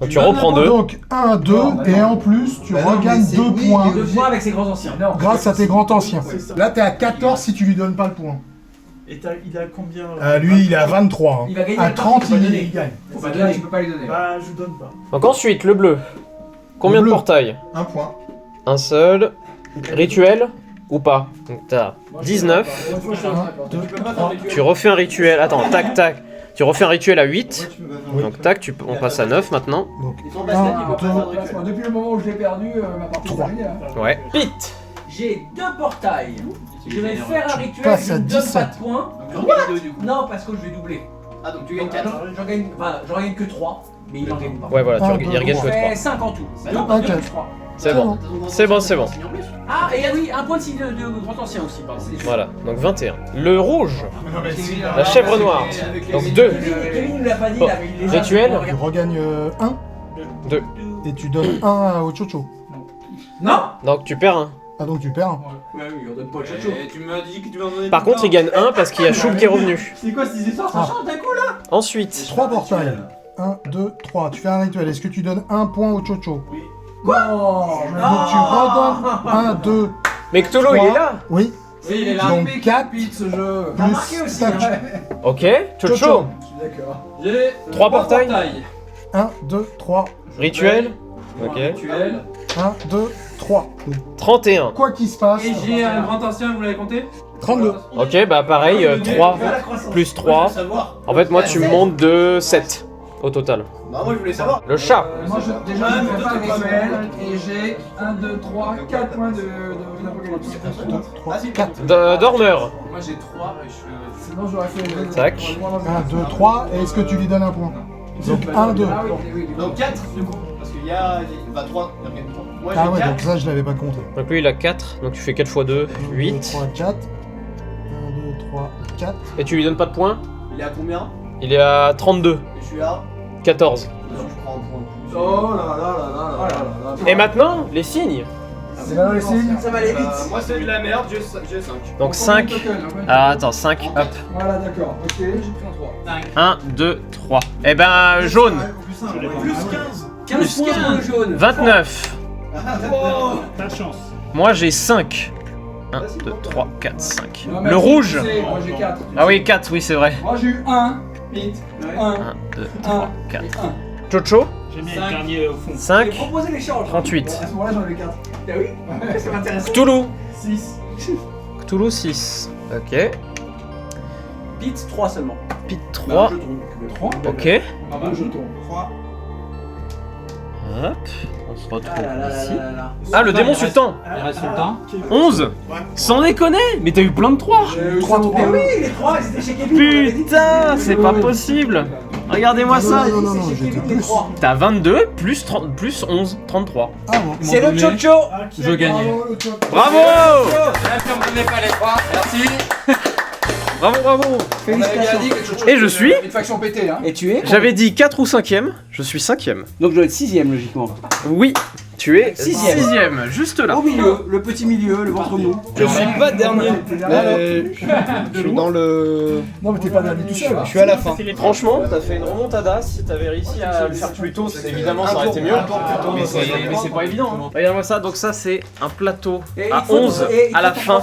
Donc tu reprends 2. Donc 1, 2, et en plus, tu regagnes 2 points. 2 points avec ses grands anciens. Grâce à tes grands anciens. Là, t'es à 14 si tu lui donnes pas le point. Et il a combien Lui, il est à 23. Hein. Il va gagner À le 30, parti, il gagne. Faut pas donner. Tu peux pas lui donner. Bah, je donne pas. Donc ensuite, le bleu. Combien de portails? 1 point. Un seul. Rituel ou pas? Donc t'as 19. Tu refais un rituel. Attends, tac tac. Tu refais un rituel à 8. Donc tac, on passe à 9 maintenant. Donc, Depuis le moment où je l'ai perdu, ma partie est terminée. Ouais. Pete. J'ai 2 portails. Je vais faire un rituel, passes je à ne donne 17. pas de points. Non, parce que je vais doubler. Ah, donc tu gagnes 4. J'en gagne que 3, mais il en gagne pas. Ouais, voilà, il regagne que Je 3. fais 5 en tout. Ok. C'est bon. C'est bon, c'est bon. Ah, et oui, un point de signe de grand ancien aussi, pardon. Voilà, donc 21. Le rouge. La chèvre noire. Donc 2. Kevin nous l'a pas dit, Bon. là, mais il les a. Rituel. Tu regagnes 1 2. et tu donnes 1 au Chocho. Non. Donc tu perds 1. Ah donc tu perds 1. Ouais, oui, on donne pas le chacho. Tu m'as dit que tu m'en donnais. Par contre, il gagne 1 parce qu'il y a Choum qui est revenu. C'est quoi ces histoires? Ça change d'un coup là? Ensuite. 3 portails. 1, 2, 3. Tu fais un rituel. Est-ce que tu donnes 1 point au Chocho? Oui. Quoi? Donc tu redonnes 1, 2. Mais Cthulhu, il est là. Oui. Oui, il est là. Donc 4 ce jeu. T'as marqué aussi. tac. Ok, Chocho. D'accord. J'ai 3 portails. 1, 2, 3. Rituel. Ok. Rituel. 1, 2, 3. 31. Quoi qu'il se passe. Et j'ai un grand ancien, vous l'avez compté? 32. Ok, bah pareil, 3 plus 3. En fait, moi, tu me montes de 7 au total. Bah, moi je voulais savoir. Le chat. Moi, déjà, je fais pas un rituel et j'ai 1, 2, 3, 4 points d'apocalypse. 2, 3, 4. Dormeur. Moi j'ai 3 et je suis. Sinon, j'aurais fait le. Tac. 1, 2, 3. Et est-ce que tu lui donnes un point? Donc 1, 2. Ah oui. Donc 4 du coup. Parce qu'il y a. Bah 3. Il y a bien 3. Moi Ah j'ai ouais, 4. donc ça je l'avais pas compté. Donc lui, il a 4. Donc tu fais 4 x 2, 1, 2, 8. 3, 4. 1, 2, 3, 4. Et tu lui donnes pas de points? Il est à combien? Il est à 32. Et je suis à. 14. Je prends un point de plus. Oh là là là là là. Et maintenant, les signes. C'est maintenant les signes. Ça va aller vite. Moi c'est de la merde, j'ai 5. Donc 5. Ah, attends, 5. Hop. Voilà, d'accord. Ok, j'ai pris un 3. 1, 2, 3. Eh ben, jaune. Plus 15. 15 points pour le jaune. 29. Pas de chance. Moi, j'ai 5. 1, 2, 3, 4, 5. Non, mais Le rouge. Moi, j'ai 4. Ah oui, 4, oui, c'est vrai. Moi, j'ai eu 1. 1. 1, 2, 3, 4. Chocho. J'ai mis le dernier au fond. 5. J'ai proposé l'échange. 38. À ce moment-là, j'en avais 4. Ah oui, ça m'intéresse. Cthulhu. 6. Cthulhu 6. Ok. Pete 3 seulement. Pete 3. 3. Ok. Un jeton. 3. Hop. On se retrouve Ah là là là ici. là là. Ah, le démon sultan. Il reste sultan. 11. Sans déconner. Mais t'as eu plein de 3. Mais oui, les 3 c'était chez Kevin. Putain, c'est pas possible. Regardez-moi ça. Non, j'étais plus. T'as 22 plus 30 plus 11, 33. Ah bon. C'est le Chocho. Je gagnais. Bravo. On ne pas les 3. Merci. Bravo. Et je suis. Une faction pétée, hein. Et tu es? J'avais dit 4 ou 5ème. Je suis 5ème. Donc je dois être 6ème logiquement. Oui. Tu es Sixième. 6ème, juste là. Au milieu, le petit milieu, le ventre mou. Je suis pas dernier. Je suis dans le. Non, mais t'es pas dernier tout seul. Je suis à la fin. Franchement, t'as fait une remontada. Si t'avais réussi à le faire plus tôt, évidemment ça aurait été mieux. Mais c'est pas évident. Hein. Regarde-moi ça, donc ça c'est un plateau Et à il faut- 11 et il à la faut fin.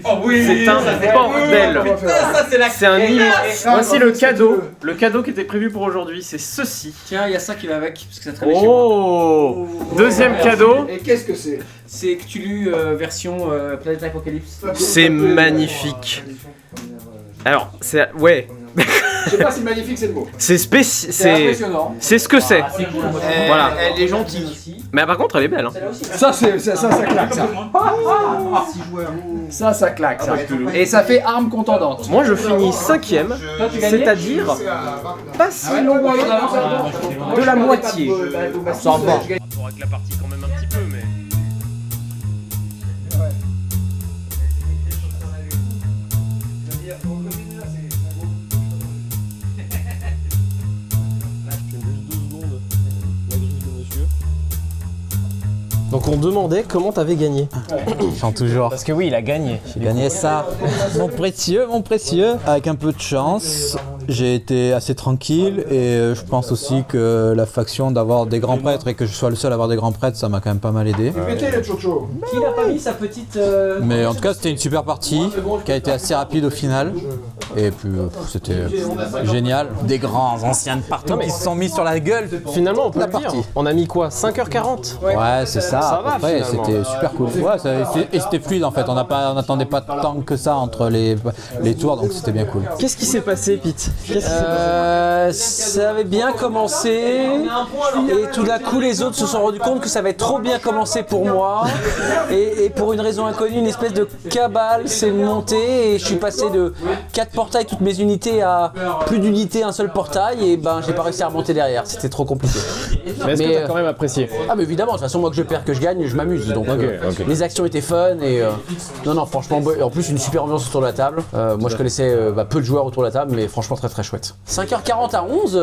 Oh oui. C'est un bordel. Ça c'est la. C'est un immense. Voici le cadeau. Le cadeau qui était prévu pour aujourd'hui, c'est ceci. Tiens, il y a ça qui va avec parce que ça traînait chez moi. Oh. Deuxième cadeau. Et qu'est-ce que c'est? C'est Cthulhu version Planète Apocalypse. C'est magnifique. Alors, c'est ouais. Je sais pas si magnifique c'est le mot. C'est spécial. C'est impressionnant. C'est ce que c'est. Voilà. Elle est gentille. Mais par contre, elle est belle. Hein. Ça, ça claque, ça. Ça claque, ça. Et ça fait arme contendante. Moi, je finis 5ème, c'est-à-dire pas si loin de la moitié. Ça va. Par rapport avec la partie quand même un petit peu, mais. Donc on demandait comment t'avais gagné. Chante toujours. Parce que oui, il a gagné. J'ai gagné ça. Mon précieux. Avec un peu de chance, j'ai été assez tranquille et je pense aussi que la faction d'avoir des grands prêtres et que je sois le seul à avoir des grands prêtres, ça m'a quand même pas mal aidé. Pétez les Chocho. Qui n'a pas mis sa petite. Mais en tout cas, c'était une super partie qui a été assez rapide au final. Et puis c'était génial. Des grands anciens de partout qui se sont mis sur la gueule. Finalement, on peut la le partie. dire. On a mis quoi, 5h40? Ouais, c'est ça. Ça à va, peu près, finalement. c'était super cool. Ouais, et c'était fluide en fait. On n'attendait pas tant que ça entre les tours, donc c'était bien cool. Qu'est-ce qui s'est passé, Pete? Ça avait bien commencé et tout d'un coup les autres se sont rendus compte que ça avait trop bien commencé pour moi et pour une raison inconnue, une espèce de cabale s'est montée et je suis passé de 4 portails, toutes mes unités, à plus d'unités, un seul portail et ben j'ai pas réussi à remonter derrière, c'était trop compliqué. Mais est-ce que t'as quand même apprécié? Ah mais évidemment, de toute façon moi que je perds, que je gagne, je m'amuse, donc Ok. les actions étaient fun et non franchement, en plus une super ambiance autour de la table. Moi je connaissais peu de joueurs autour de la table mais franchement très chouette. 5h40 à 11,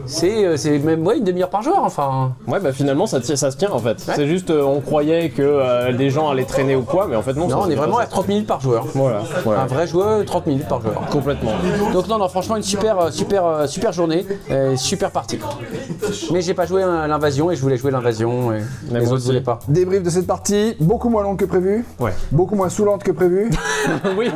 c'est même une demi-heure par joueur enfin. Ouais, bah finalement ça se tient en fait. Ouais. C'est juste, on croyait que des gens allaient traîner ou quoi, mais en fait non. Non, on est vraiment à 30 minutes par joueur. Voilà. Un vrai joueur, 30 minutes par joueur. Complètement. Donc non, franchement une super journée, super partie. Mais j'ai pas joué à l'invasion et je voulais jouer l'invasion et les autres voulaient pas. Débrief de cette partie, beaucoup moins longue que prévu. Ouais. Beaucoup moins saoulante que prévu. Oui,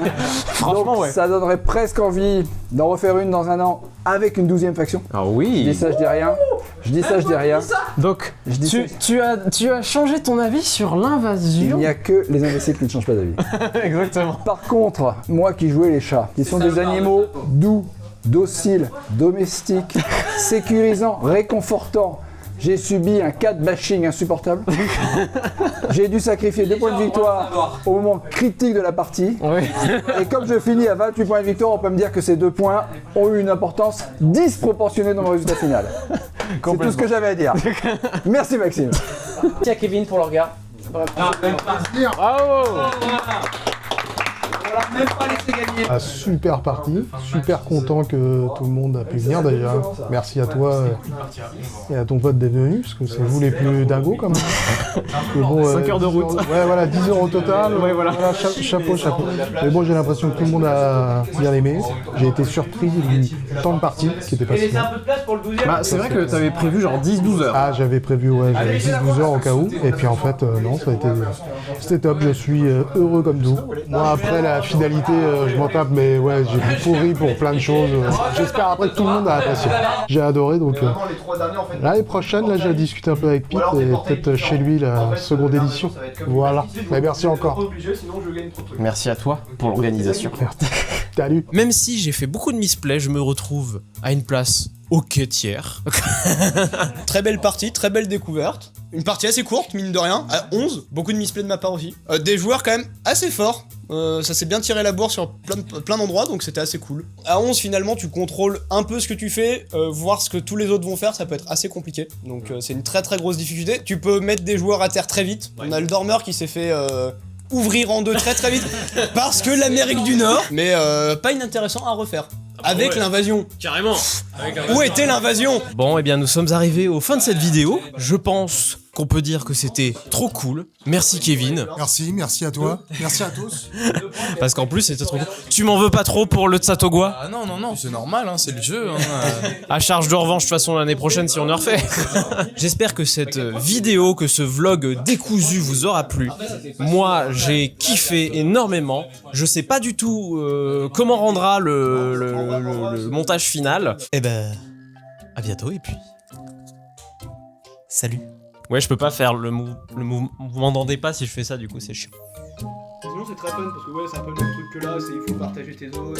franchement, donc, ouais. ça donnerait presque envie d'en refaire une dans un an avec une 12e faction. Ah oui. Je dis ça, je dis rien. Je dis ça, je dis rien. Donc, tu as changé ton avis sur l'invasion. Il n'y a que les imbéciles qui ne changent pas d'avis. Exactement. Par contre, moi qui jouais les chats, qui sont des animaux doux, dociles, domestiques, sécurisants, réconfortants, j'ai subi un 4 bashing insupportable. J'ai dû sacrifier 2 points de victoire au moment critique de la partie. Oui. Et comme je finis à 28 points de victoire, on peut me dire que ces 2 points ont eu une importance disproportionnée dans le résultat final. C'est tout ce que j'avais à dire. Merci Maxime. Merci à Kevin pour le regard. Bravo. On l'a même pas laissé gagner. Ah, super partie, super content que tout le monde a pu venir d'ailleurs. Merci à toi et à ton pote d'être venu, parce que c'est vous les plus dingos quand même. Bon, 5 heures de route. Ouais, voilà, 10 heures au total. Ouais, voilà. Chapeau. Mais bon, j'ai l'impression que tout le monde a bien aimé. J'ai été surpris du temps de partie, qui était pas si long. Bah, c'est vrai que t'avais prévu genre 10-12 heures. Ah, j'avais prévu, j'avais 10-12 heures au cas où. Et puis en fait, non, ça a été... C'était top, je suis heureux comme tout. Moi, après la finalité, je m'en tape, mais ouais, j'ai pourri pour plein de choses. J'espère après que tout le monde a apprécié. J'ai adoré, donc l'année prochaine, là, j'ai discuté un peu avec Pete et peut-être chez lui la seconde édition. Voilà. Mais merci encore. Merci à toi pour l'organisation. Salut. Même si j'ai fait beaucoup de misplays, je me retrouve à une place ok tiers. Très belle partie, très belle découverte. Une partie assez courte, mine de rien, à 11. Beaucoup de misplays de ma part aussi. Des joueurs quand même assez forts. Ça s'est bien tiré la bourre sur plein d'endroits, donc c'était assez cool. À 11, finalement, tu contrôles un peu ce que tu fais. Voir ce que tous les autres vont faire, ça peut être assez compliqué. Donc c'est une très grosse difficulté. Tu peux mettre des joueurs à terre très vite. On a le dormeur qui s'est fait... ouvrir en deux très vite parce que l'Amérique du Nord, mais pas inintéressant à refaire. Avec l'invasion. Carrément. Où était l'invasion? Bon, eh bien, nous sommes arrivés au fin de cette vidéo. Je pense qu'on peut dire que c'était trop cool. Merci Kevin. Merci à toi. Merci à tous. Parce qu'en plus, c'était trop cool. Tu m'en veux pas trop pour le Tsatogwa? Ah non, c'est normal, hein, c'est le jeu. Hein. À charge de revanche, de toute façon, l'année prochaine, si on en refait. J'espère que cette vidéo, que ce vlog décousu vous aura plu. Moi, j'ai kiffé énormément. Je sais pas du tout comment rendra le montage final. Eh ben, à bientôt et puis... Salut. Ouais, je peux pas faire le mouvement d'en dépasse si je fais ça, du coup, c'est chiant. Sinon, c'est très fun parce que ouais, c'est un peu le même truc que là, il faut partager tes zones.